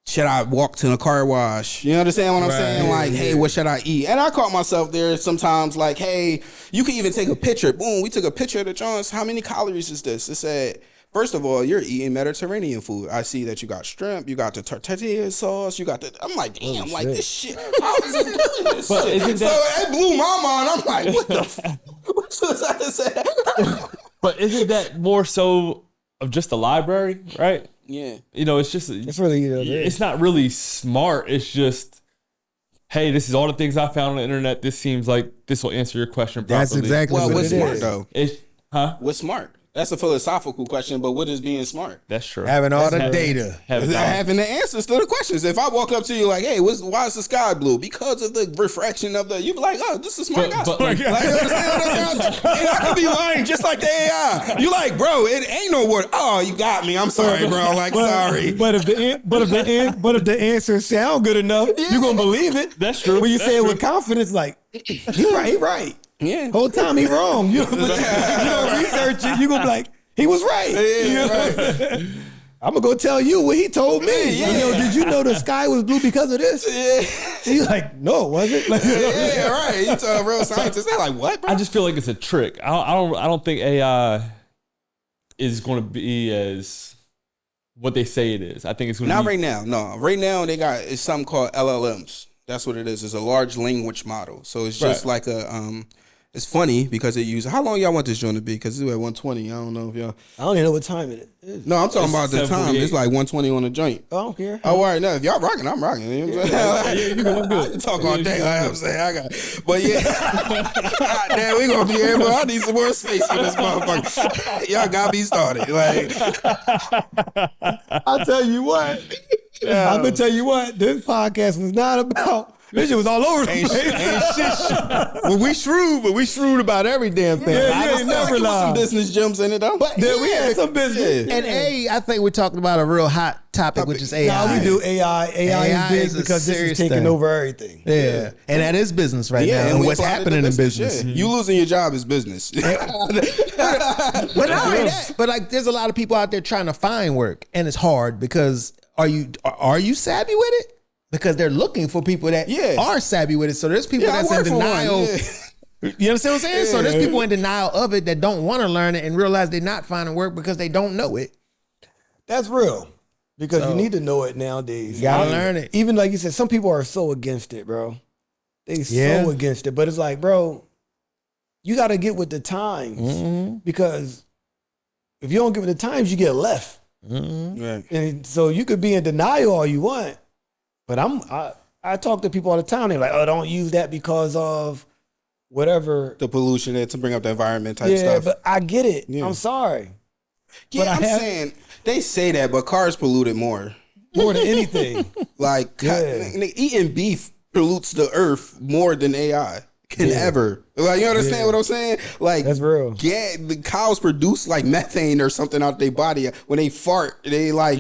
should I walk to the car wash? You understand what I'm saying? Like, hey, what should I eat? And I caught myself there sometimes like, hey, you can even take a picture. Boom, we took a picture of the Jones. How many calories is this? It said, first of all, you're eating Mediterranean food. I see that you got shrimp, you got the tortilla sauce, you got the. I'm like, damn, like this shit. How is it doing this But shit? isn't So that- it blew my mind. I'm like, what the? What was I to say? But isn't that more so of just the library, right? Yeah. You know, it's just It's really it's not really smart. It's just, hey, this is all the things I found on the internet. This seems like this will answer your question properly. That's exactly Well, what what's it smart is. though? It's, huh? What's smart? That's a philosophical question, but what is being smart? That's true. Having all the data. Having the answers to the questions. If I walk up to you like, hey, why is the sky blue? Because of the refraction of the, you be like, oh, this is smart guy. But Like, you understand what I'm saying? And I could be lying just like the AI. You like, bro, it ain't no word. Oh, you got me. I'm sorry, bro. Like, sorry. But if the answer sound good enough, you gonna believe it. That's true. When you That's say it true. with confidence, like he right. Yeah. Whole time he wrong. You don't research it. You gonna be like, he was right. Right. I'm gonna go tell you what he told me. Yeah. You know, did you know the sky was blue because of this? Yeah. He's like, no, it wasn't. Like, Yeah, right. You tell a real scientist, they're like, what, bro? I just feel like it's a trick. I don't think AI is going to be as what they say it is. I think it's going to Not be right now. No, right now it's something called LLMs. That's what it is. It's a large language model. So it's just like a it's funny because it uses. How long y'all want this joint to be? Because it's at 120. I don't know if y'all. I don't even know what time it is. No, I'm talking about the time. 7:48. It's like 120 on the joint. I don't care. Oh, all right. Now, if y'all rocking, I'm rocking. You know what I'm saying? I can talk all day. Like I'm saying, I got. But yeah, damn, we gonna be able. I need some more space for this motherfucker. Y'all got me started. Like, I'll tell you what. I'm gonna tell you what. This podcast was not about. This shit was all over the place. Well, we shrewd, but we shrewd about every damn thing. Yeah, I you just ain't feel like never it was some lied. business gems in it though. But Yeah, we had some business. Yeah. And I think we're talking about a real hot topic, which is AI. Now we do AI. AI AI is big is a because this is serious taking thing. over everything. Yeah. And that is business right now. And we what's applied it to happening in business. Yeah. You losing your job is business. But not only that, but like there's a lot of people out there trying to find work, and it's hard because are you savvy with it? Because they're looking for people that are savvy with it. So there's people Yeah, I that's in work for one, denial. yeah. You understand what I'm saying? So there's people in denial of it that don't want to learn it and realize they're not finding work because they don't know it. That's real. Because you need to know it nowadays. You gotta learn it. Even like you said, some people are so against it, bro. They Yeah. so against it. But it's like, bro, you got to get with the times. Because if you don't get with the times, you get left. Right. And so you could be in denial all you want. But I talk to people all the time. They're like, oh, don't use that because of whatever. The pollution to bring up the environment type Yeah, stuff. but I get it. Yeah. I'm sorry. Yeah, but I'm saying they say that, but cars polluted more. More than anything. Like eating beef pollutes the earth more than AI can ever. Like, you understand what I'm saying? Like, That's real. Yeah, the cows produce like methane or something out their body when they fart. They like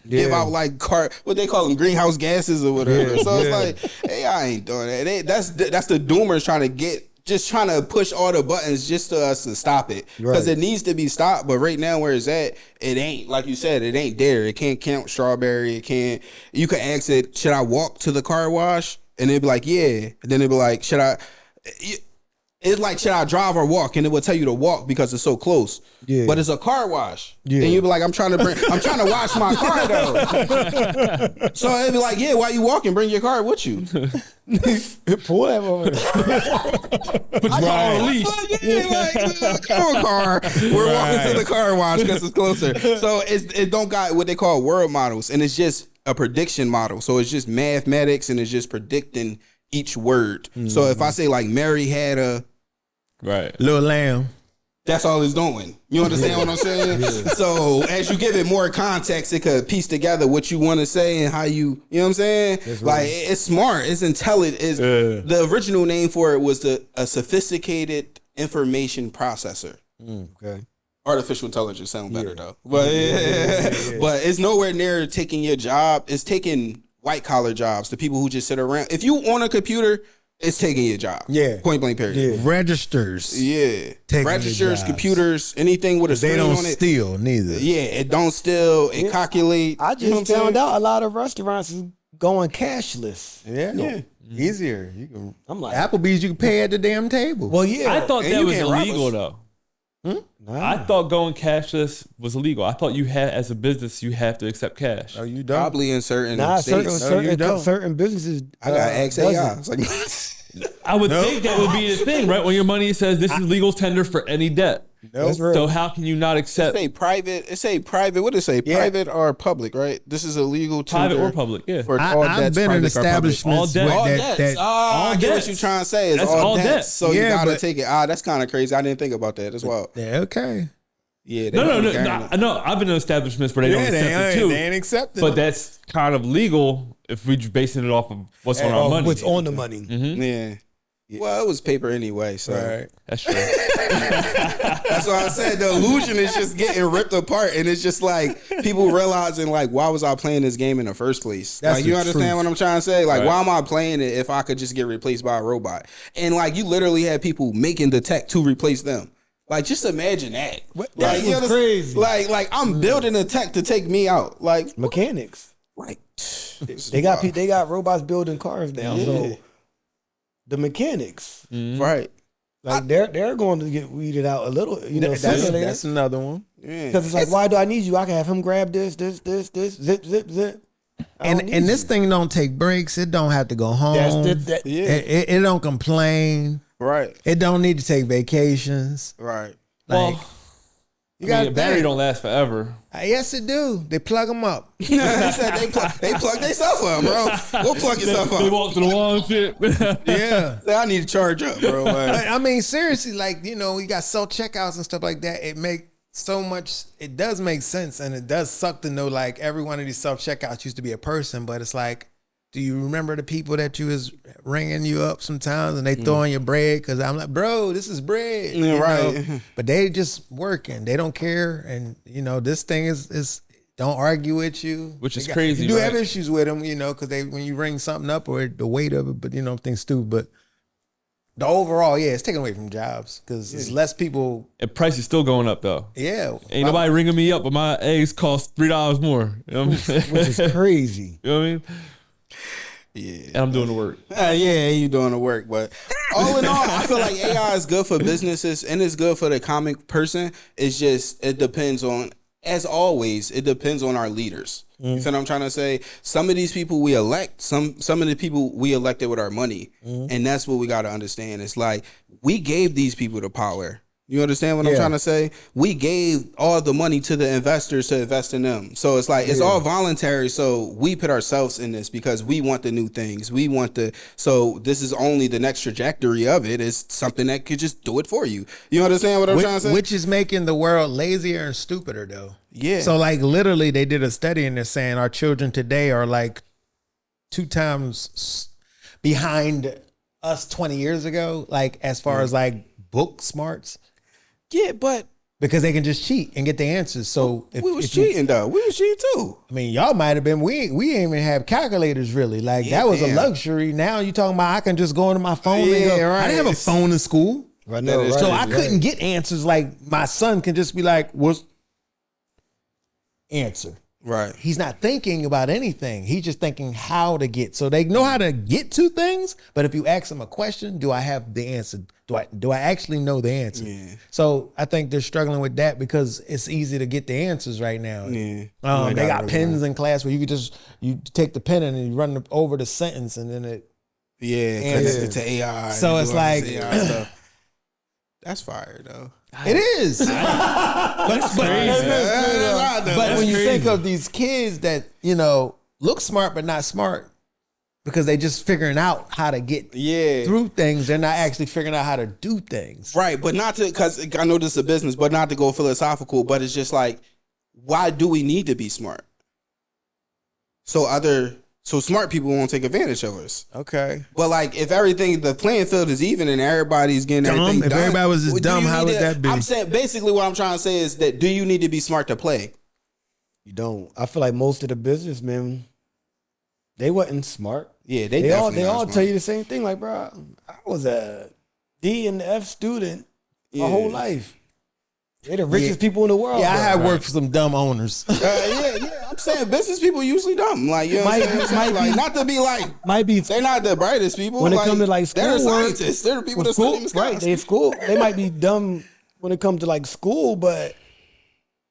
give out like what they call them, greenhouse gases or whatever. So it's like AI ain't doing that. That's the doomers trying to push all the buttons just to us to stop it because it needs to be stopped. But right now where it's at, it ain't. Like you said, it ain't there. It can't count strawberry. It can't. You can ask it, should I walk to the car wash? And it'd be like, yeah. And then it'd be like, should I? It's like, should I drive or walk? And it will tell you to walk because it's so close. Yeah. But it's a car wash. Yeah. And you'd be like, I'm trying to wash my car though. So it'd be like, yeah, why you walking? Bring your car with you. Pull that over there. put you on a leash. Yeah, like, come on, car. We're walking to the car wash because it's closer. So it don't got what they call world models, and it's just a prediction model. So it's just mathematics, and it's just predicting each word. So if I say like Mary had a Little lamb. that's all it's doing. You understand what I'm saying? So as you give it more context, it could piece together what you want to say and how you know what I'm saying? Like it's smart, it's intelligent. The original name for it was a sophisticated information processor. Okay. Artificial intelligence sound better though. But but it's nowhere near taking your job. It's taking white collar jobs, the people who just sit around. If you on a computer, it's taking your job. Yeah. Point blank period. Yeah. Registers. Yeah. Taking Registers, your jobs. computers, anything with a They screen don't on it. steal neither. Yeah, it don't steal, it calculate. I You know what just I'm found saying? out a lot of restaurants is going cashless. Yeah. Easier. You can I'm like, Applebee's, you can pay at the damn table. well, yeah. I thought And that you was can't rob illegal us. though. Nah. I thought going cashless was illegal. I thought you had, as a business, you have to accept cash. You don't. Probably in certain Nah, states. certain you don't. certain businesses. I got X doesn't. AI. It's like I would think that would be the thing, right? When your money says this is legal tender for any debt. That's real. So how can you not accept It say private. What does it say? Private or public, right? This is a legal tender. private or public? Yeah. For all I've debts, been in private or public. establishments All where debt. All that, debts. I get debts. what you're trying to say. It's That's all all debts. debts. So you Yeah, gotta but- take it. That's kind of crazy. I didn't think about that as well. okay. Yeah. No. I've been in establishments where they don't accept it too. They ain't accepting But it. that's kind of legal if we're just basing it off of what's on our money. What's on the money? Yeah. Well, it was paper anyway, so Right. That's true. that's why I said the illusion is just getting ripped apart, and it's just like people realizing like, why was I playing this game in the first place? That's Like, you the understand truth. what I'm trying to say? Like, Right. why am I playing it if I could just get replaced by a robot? And like, you literally had people making the tech to replace them. Like, just imagine that. That's you what's understand? crazy. Like I'm building a tech to take me out. Like, Mechanics. like They got robots building cars now. So the mechanics, right. like they're going to get weeded out a little. You know, That's another one. Yeah. because it's like, why do I need you? I can have him grab this, zip. I don't need And this you. thing don't take breaks. It don't have to go home. Yeah. It don't complain. Right. It don't need to take vacations. Right. Like, Well, you I got mean, a battery don't last forever. Yes, it do. They plug them up. He said they plug themselves up, bro. Go plug yourself They up. walk to the wall and shit. Yeah. I need to charge up, bro. Like, I mean, seriously, like, you know, you got self checkouts and stuff like that. It does make sense, and it does suck to know like every one of these self checkouts used to be a person, but it's like, do you remember the people that you was ringing you up sometimes and they throwing your bread? Because I'm like, bro, this is bread. Yeah, you right. know? But they just working. They don't care. And, you know, this thing is don't argue with you. Which is They crazy, You do have right? issues with them, you know, because when you ring something up or the weight of it, but, you know, things too. But the overall, yeah, it's taken away from jobs because it's less people. And price is still going up though. Yeah. Ain't nobody ringing me up, but my eggs cost $3 more. You know what I'm saying? which is crazy. You know what I mean? yeah. And I'm doing the work. Yeah, you doing the work, but all in all, I feel like AI is good for businesses and it's good for the comic person. It's just it depends on, as always, it depends on our leaders. You feel what I'm trying to say? Some of these people we elect, some of the people we elected with our money, and that's what we got to understand. It's like we gave these people the power. You understand what I'm trying to say? We gave all the money to the investors to invest in them. So it's like, it's all voluntary. So we put ourselves in this because we want the new things. So this is only the next trajectory of it is something that could just do it for you. You understand what I'm trying to say? Which is making the world lazier and stupider, though. Yeah. So, like, literally, they did a study and they're saying our children today are like 2 times behind us 20 years ago, like, as far as like book smarts. Yeah, but Because they can just cheat and get the answers. So we was cheating though. We was cheating too. I mean, y'all might have been. We ain't even have calculators really. Like that was a luxury. Now you talking about I can just go into my phone. And go. right. I didn't have a phone in school, Right now, right, so I right. couldn't get answers. Like my son can just be like, "What's answer?" Right. He's not thinking about anything. He's just thinking how to get. So they know how to get to things, but if you ask them a question, do I have the answer? Do I actually know the answer? Yeah. So I think they're struggling with that because it's easy to get the answers right now. Yeah. They got pens in class where you could you take the pen and you run over the sentence and then it. Yeah, connected to AI. So and it's do all like- this AI stuff. That's fire though. It is. but when you think of these kids that, you know, look smart but not smart because they just figuring out how to get through things, they're not actually figuring out how to do things. Right, but not to, because I know this is a business, but not to go philosophical, but it's just like, why do we need to be smart? So smart people won't take advantage of us. Okay. But like, if everything, the playing field is even and everybody's getting everything If done. everybody was just do dumb, you how need would that be? I'm saying, basically what I'm trying to say is that, do you need to be smart to play? You don't. I feel like most of the businessmen, they wasn't smart. Yeah, They all definitely not tell smart. you the same thing. Like, bro, I was a D and F student my whole life. They the richest people in the world. Yeah, I bro. have worked for some dumb owners. Yeah. I'm saying business people usually dumb. Like, you know what I'm saying? Might Like, be- not to be like, Might be they're not the brightest people. when it comes to like they're the schoolwork. scientists. They're the people that school, study in the skies. right? They school. They might be dumb when it comes to like school, but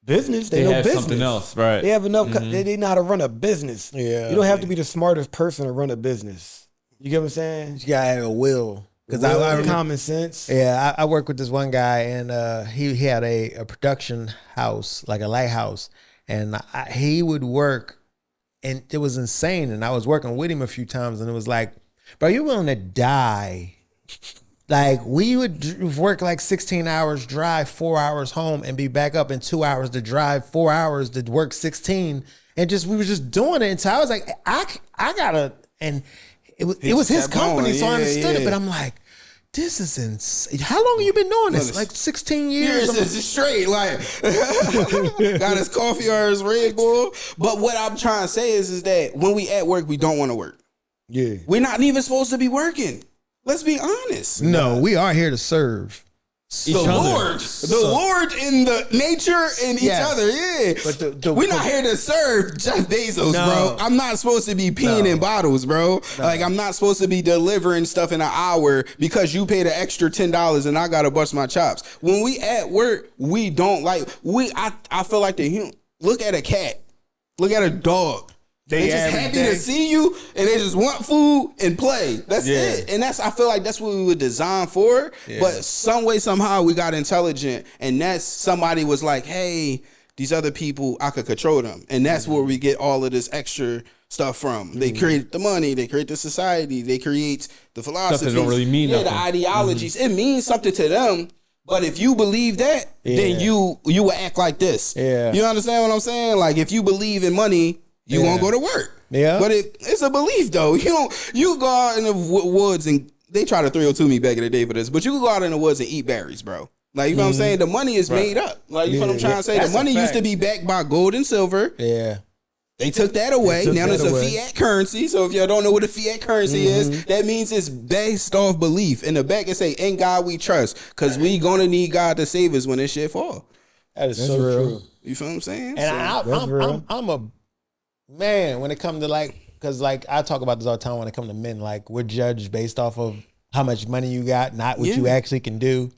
business, they know have business. something else, right? They have enough. They know how to run a business. Yeah. You don't have to be the smartest person to run a business. You get what I'm saying? You gotta have a will. Because I remember, common sense. yeah, I worked with this one guy, and he had a production house, like a lighthouse, and he would work, and it was insane. And I was working with him a few times, and it was like, bro, you're willing to die. Like, we would work like 16 hours, drive 4 hours home, and be back up in 2 hours to drive 4 hours to work 16, and we were just doing it until I was like, I gotta, and it was his company, so I understood it. But I'm like, this is insane. How long have you been doing this? Like 16 years? It's straight. Like, got his coffee or his Red Bull. But what I'm trying to say is that when we at work, we don't want to work. Yeah. We're not even supposed to be working. Let's be honest. No, we are here to serve. The Lord in the nature and each other, yeah. But we're not here to serve Jeff Bezos, bro. I'm not supposed to be peeing in bottles, bro. Like, I'm not supposed to be delivering stuff in an hour because you paid an extra $10 and I gotta bust my chops. When we at work, we don't like I feel like look at a cat, look at a dog. They just happy to see you, and they just want food and play. That's it. And I feel like that's what we were designed for. Yeah. But some way, somehow, we got intelligent, and that's somebody was like, hey, these other people, I could control them. And that's where we get all of this extra stuff from. They create the money, they create the society, they create the philosophy. Stuff that don't really mean nothing. The ideologies. It means something to them. But if you believe that, then you will act like this. Yeah. You understand what I'm saying? Like, if you believe in money, you won't go to work. Yeah. But it's a belief, though. You go out in the woods, and they try to 302 me back in the day for this, but you can go out in the woods and eat berries, bro. Like, you know what I'm saying? The money is made up. Like, you know what I'm trying to say? The money used to be backed by gold and silver. Yeah. They took that away. Now there's a fiat currency. So if y'all don't know what a fiat currency is, that means it's based off belief. In the back it say, in God we trust, because we gonna need God to save us when this shit fall. That's so true. You feel what I'm saying? And I'm a man when it comes to because I talk about this all the time when it comes to men. Like, we're judged based off of how much money you got, not what you actually can do.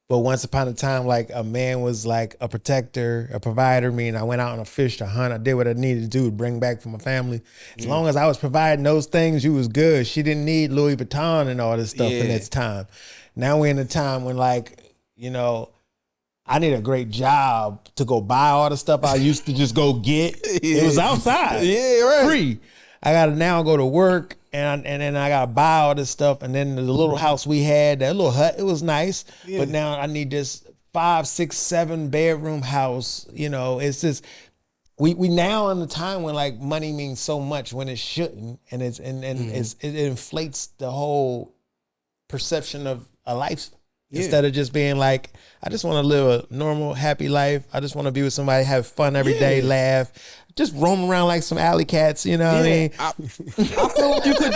But once upon a time, like, a man was like a protector, a provider. I went out on a fish to hunt. I did what I needed to do to bring back for my family. As long as I was providing those things, you was good. She didn't need Louis Vuitton and all this stuff in its time. Now we're in a time when, like, I need a great job to go buy all the stuff I used to just go get. It was outside. Yeah, right. Free. I gotta now go to work and then I gotta buy all this stuff. And then the little house we had, that little hut, it was nice. Yeah. But now I need this 5, 6, 7 bedroom house. It's just we now in the time when, like, money means so much when it shouldn't, and it inflates the whole perception of a life. Instead of just being like, I just want to live a normal, happy life. I just want to be with somebody, have fun every day, laugh, just roam around like some alley cats. You know what I mean? I feel like you could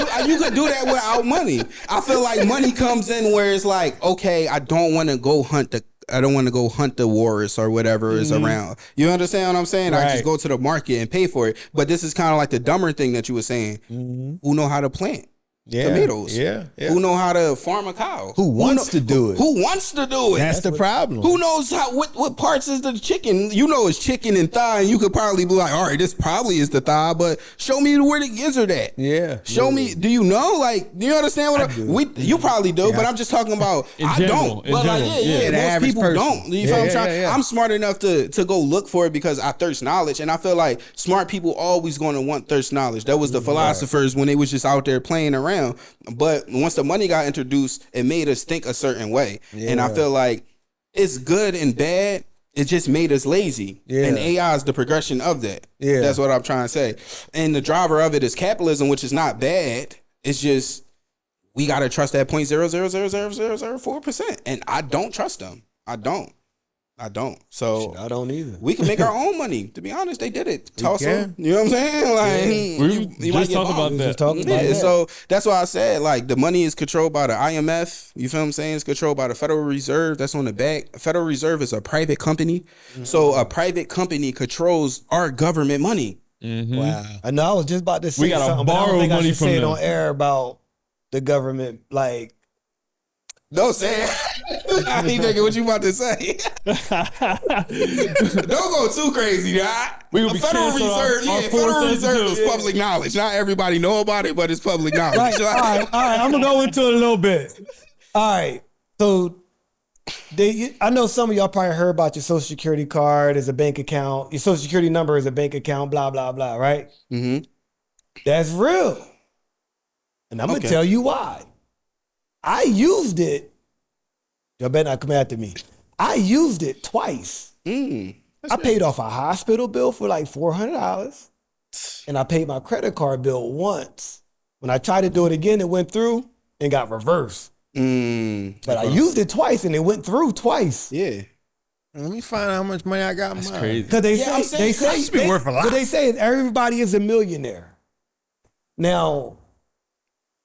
do that without money. I feel like money comes in where it's like, okay, I don't want to go hunt the walrus or whatever is around. You understand what I'm saying? Right. I just go to the market and pay for it. But this is kind of like the dumber thing that you were saying. Who know how to plant tomatoes? Yeah. Who know how to farm a cow? Who wants to do it? Who wants to do it? That's the problem. Who knows what parts is the chicken? It's chicken and thigh, and you could probably be like, all right, this probably is the thigh, but show me where the gizzard at. Yeah. Show me. Do you know? Like, do you understand what you probably do? Yeah. But I'm just talking about I don't. But like, most people don't. You feel what I'm trying? I'm smart enough to go look for it because I thirst knowledge, and I feel like smart people always going to want thirst knowledge. That was the philosophers when they was just out there playing around. But once the money got introduced, it made us think a certain way. Yeah. And I feel like it's good and bad. It just made us lazy. Yeah. And AI is the progression of that. Yeah. That's what I'm trying to say. And the driver of it is capitalism, which is not bad. It's just we got to trust that 0.0000004%. And I don't trust them. I don't. So I don't either. We can make our own money. To be honest, they did it. Tulsa. You know what I'm saying? Like, we just talk about that. So that's why I said, like, the money is controlled by the IMF. You feel what I'm saying? It's controlled by the Federal Reserve. That's on the back. Federal Reserve is a private company. So a private company controls our government money. Wow. I know. I was just about to say we gotta something. borrow I money from say them. it on air about the government, like. Don't say it. I ain't thinking what you about to say. Don't go too crazy, right? We will be Federal canceled Reserve, our Federal fourth Reserve is yeah. public knowledge. Not everybody know about it, but it's public knowledge. Right. All right. I'm gonna go into it a little bit. All right. So, I know some of y'all probably heard about your Social Security card as a bank account. Your Social Security number is a bank account. Blah blah blah. Right. Mm-hmm. That's real. And I'm gonna tell you why. I used it. Y'all better not come after me. I used it twice. I paid off a hospital bill for like $400, and I paid my credit card bill once. When I tried to do it again, it went through and got reversed. But I used it twice, and it went through twice. Yeah. Let me find out how much money I got in mine. Crazy. Because they say it's been worth a lot. But they say everybody is a millionaire. Now,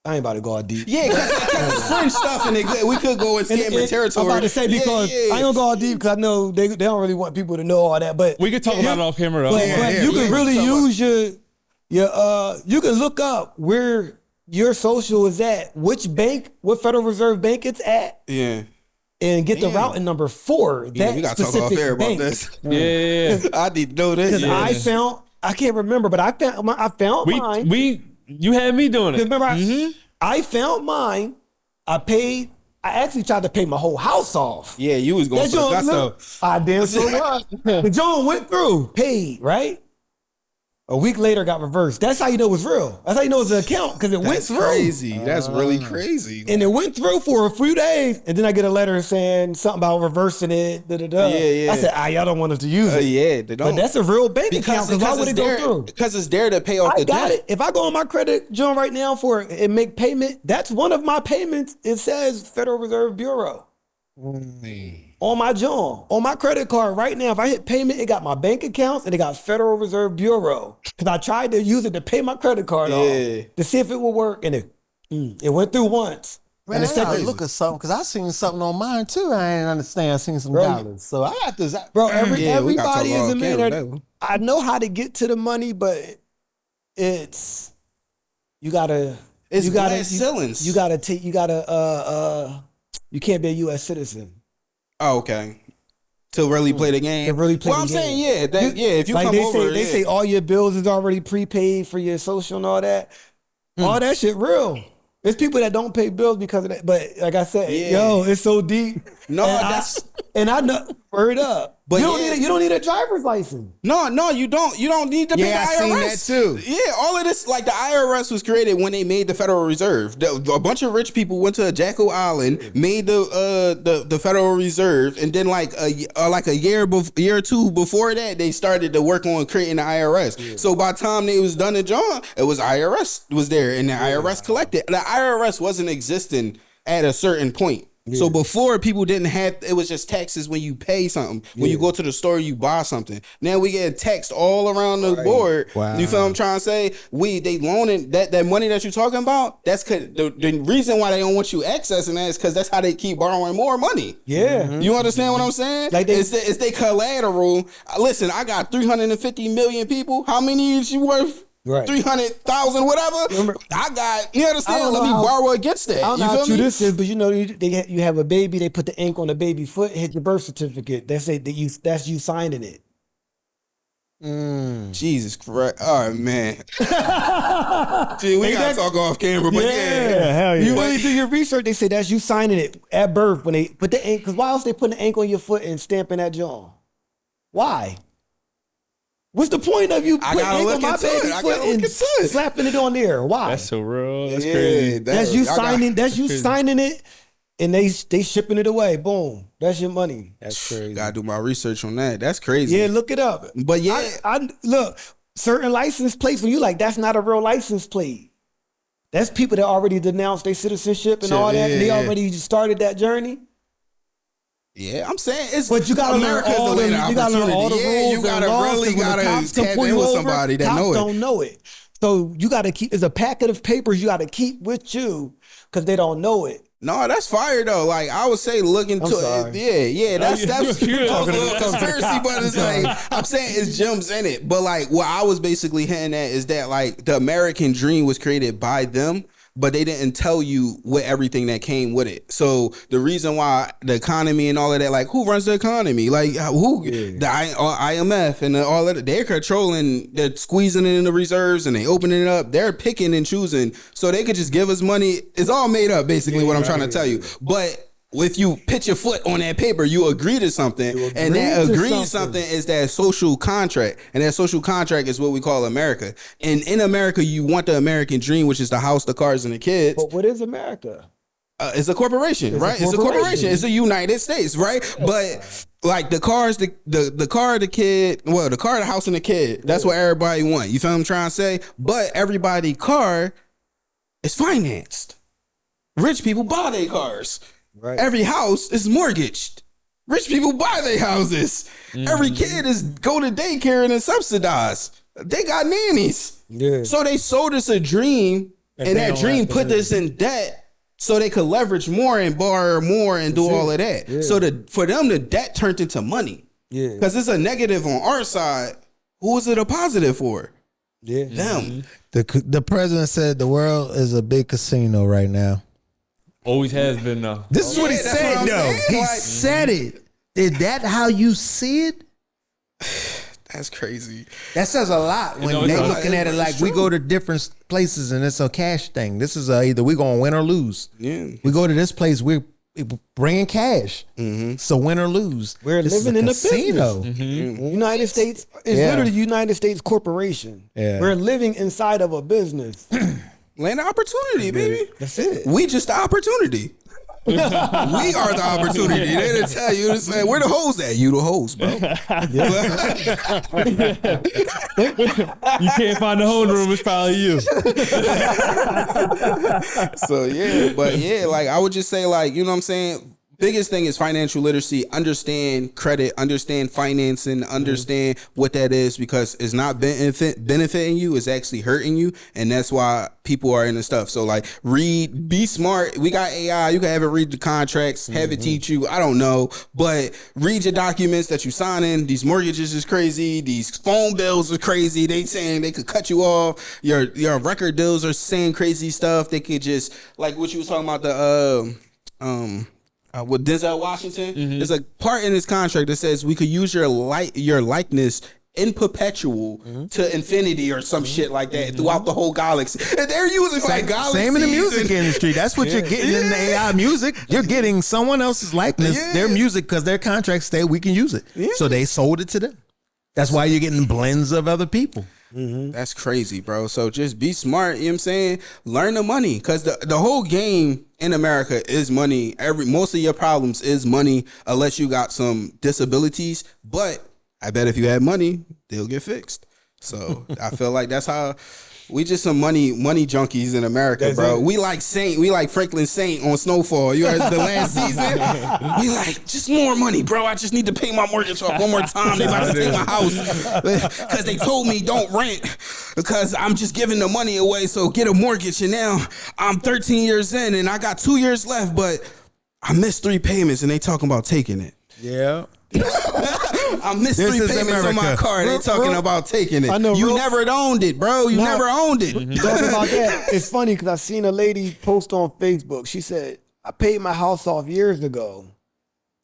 I ain't about to go all deep. Yeah, because it's French stuff, and we could go in scammer territory. I'm about to say because I ain't gonna go all deep because I know they don't really want people to know all that. But We could talk about it off camera. But, Though. but you can really use your you can look up where your social is at, which bank, what Federal Reserve bank it's at, Yeah. and get the routing number for Yeah, that we gotta talk off specific air bank. about this. Yeah. I need to know this. Because I can't remember, but I found mine. You had me doing it. Remember, I found mine. I actually tried to pay my whole house off. Yeah, you was going for the gusto. I damn sure was. The John went through, paid, right? A week later, got reversed. That's how you know it was real. That's how you know it's an account, because it went through. Crazy. That's really crazy. And it went through for a few days, and then I get a letter saying something about reversing it. Yeah. I said, y'all don't want us to use it. Yeah, they don't. But that's a real bank account, because why would it go through? Because it's there to pay off I the got debt. it. If I go on my credit, John, right now and make payment, that's one of my payments. It says Federal Reserve Bureau. On my John, on my credit card right now, if I hit payment, it got my bank accounts and it got Federal Reserve Bureau. Because I tried to use it to pay my credit card off to see if it would work, and it went through once. Man, And I gotta look at something because I seen something on mine too. I didn't understand. I seen some dollars, so I got this. Bro, we gotta everybody talk is a off camera millionaire. on that one. I know how to get to the money, but it's you gotta glass ceilings. You can't be a U.S. citizen. Oh, okay. To really play the game. To really play well, the I'm game. saying, if you like come over, they say all your bills is already prepaid for your social and all that. All that shit real. There's people that don't pay bills because of that. But like I said, it's so deep. No, and I know. Word up. But you don't need a driver's license. No, you don't. You don't need to pay the IRS. I seen that too. Yeah, all of this, like the IRS was created when they made the Federal Reserve. A bunch of rich people went to Jekyll Island, made the Federal Reserve, and then like a year or two before that, they started to work on creating the IRS. Yeah. So by the time they was done at John, it was IRS was there, and the IRS collected. The IRS wasn't existing at a certain point. Yeah. So before, people didn't have, it was just taxes when you pay something. When you go to the store, you buy something. Now we get taxed all around the board. Wow. You feel what I'm trying to say? They loaning that money that you're talking about. That's cause the reason why they don't want you accessing that is because that's how they keep borrowing more money. Yeah. You understand what I'm saying? Like it's they collateral. Listen, I got 350 million people. How many is you worth? Right. 300,000, whatever. I got, you understand? Let me borrow against that. I don't know how true this is, but you know, you have a baby, they put the ink on the baby foot, hit your birth certificate. That's you signing it. Jesus Christ. All right, man. Gee, we gotta talk off camera, but hell yeah. You really do your research, they say that's you signing it at birth when they put the ink, because why else they putting the ink on your foot and stamping that jaw? Why? What's the point of you putting ink on my baby foot and slapping it on there? Why? That's so real. That's crazy. That's you signing it, and they shipping it away. Boom. That's your money. That's crazy. Gotta do my research on that. That's crazy. Yeah, look it up. But I look, certain license plates, when you like, that's not a real license plate. That's people that already denounced their citizenship and all that. And they already started that journey. Yeah, I'm saying it's. But you gotta learn all the rules. You gotta really tap in with somebody that know it. Don't know it, so you gotta keep. It's a packet of papers you gotta keep with you because they don't know it. No, that's fire though. Like I would say, look into it. Yeah. That's conspiracy, but it's like I'm saying it's gems in it. But like what I was basically hinting at is that like the American dream was created by them. but they didn't tell you what everything that came with it. So the reason why the economy and all of that, like who runs the economy? Like the IMF and all of that, they're controlling, they're squeezing it in the reserves and they opening it up. They're picking and choosing so they could just give us money. It's all made up, basically, what I'm trying to tell you. But if you put your foot on that paper, you agree to something, and that agreed something is that social contract, and that social contract is what we call America. And in America, you want the American dream, which is the house, the cars, and the kids. But what is America? It's a corporation, right? It's a corporation. It's the United States, right? But like the cars, the car, the kid, well, the car, the house, and the kid. That's what everybody want. You feel what I'm trying to say? But everybody car is financed. Rich people buy their cars. Right. Every house is mortgaged. Rich people buy their houses. Every kid is go to daycare and is subsidized. They got nannies. Yeah. So they sold us a dream, and that dream put us in debt so they could leverage more and borrow more and do all of that. Yeah. So for them, the debt turned into money. Yeah. Because it's a negative on our side. Who is it a positive for? Yeah. Them. The president said the world is a big casino right now. Always has been though. This is what he said though. He said it. Is that how you see it? That's crazy. That says a lot when they're looking at it like we go to different places and it's a cash thing. This is either we're going to win or lose. Yeah. We go to this place, we're bringing cash. So win or lose. We're living in a casino. United States is literally the United States corporation. Yeah. We're living inside of a business. Land of opportunity, baby. That's it. We just the opportunity. We are the opportunity. They didn't tell you to say, where the hoes at? You the hoes, bro. You can't find the whole room. It's probably you. So yeah, but yeah, like I would just say, like, you know what I'm saying? Biggest thing is financial literacy. Understand credit, understand financing, understand what that is, because it's not benefiting you, it's actually hurting you, and that's why people are in the stuff. So like read, be smart. We got AI, you can have it read the contracts, have it teach you, I don't know, but read your documents that you sign in. These mortgages is crazy, these phone bills are crazy, they saying they could cut you off, your record deals are saying crazy stuff. They could just, like what you was talking about, the with Denzel Washington, there's a part in his contract that says we could use your likeness in perpetual to infinity or some shit like that throughout the whole galaxy. And they're using like galaxies. Same in the music industry. That's what you're getting in the AI music. You're getting someone else's likeness, their music, because their contracts say we can use it. So they sold it to them. That's why you're getting blends of other people. That's crazy, bro. So just be smart, you know what I'm saying? Learn the money, because the whole game in America is money. Most of your problems is money, unless you got some disabilities. But I bet if you had money, they'll get fixed. So I feel like that's how we just some money junkies in America, bro. We like Franklin Saint on Snowfall. You heard the last season? We like just more money, bro. I just need to pay my mortgage off one more time. They about to take my house because they told me don't rent because I'm just giving the money away. So get a mortgage, and now I'm 13 years in and I got 2 years left, but I missed 3 payments and they talking about taking it. Yeah. I missed 3 payments on my car. They talking about taking it. I know, you never owned it, bro. You never owned it. Talking about that, it's funny because I seen a lady post on Facebook. She said, I paid my house off years ago.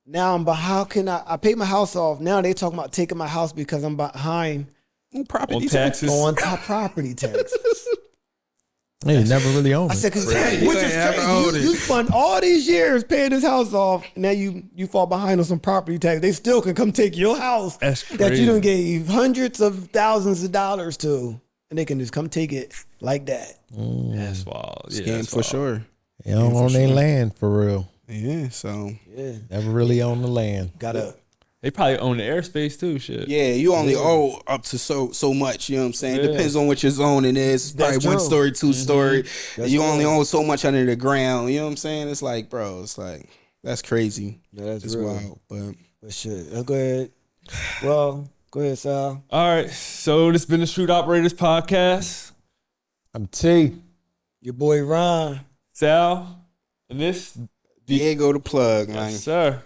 Now I'm behind. How can I paid my house off. Now they talking about taking my house because I'm behind property taxes. On top property taxes. Hey, you never really owned it. I said, because you spent all these years paying this house off, and now you fall behind on some property tax. They still can come take your house that you done gave hundreds of thousands of dollars to, and they can just come take it like that. That's wild. Yeah, Scam for sure. They don't own their land for real. Yeah, so never really own the land. They probably own the airspace too, shit. Yeah, you only owe up to so much, you know what I'm saying? Depends on what your zoning is. It's probably 1 story, 2 story. You only own so much under the ground, you know what I'm saying? It's like, bro, it's like, that's crazy. Yeah, that's wild, but shit. Go ahead. Well, go ahead, Sal. All right, so this has been the Street Operators Podcast. I'm T. Your boy Ron. Sal. And this Diego the plug, man. Yes, sir.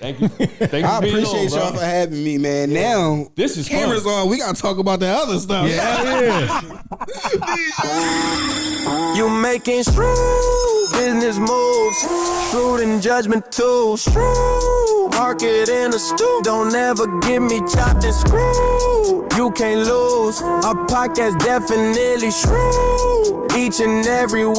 Thank you. Thank you I for being appreciate on, y'all bro. for having me, man. Now This is cameras fun. on. We gotta talk about that other stuff. You making shrewd business moves, shrewd in judgment too. Shrewd marketing astute. Don't ever get me chopped and screwed. You can't lose. Our podcast definitely shrewd. Each and every week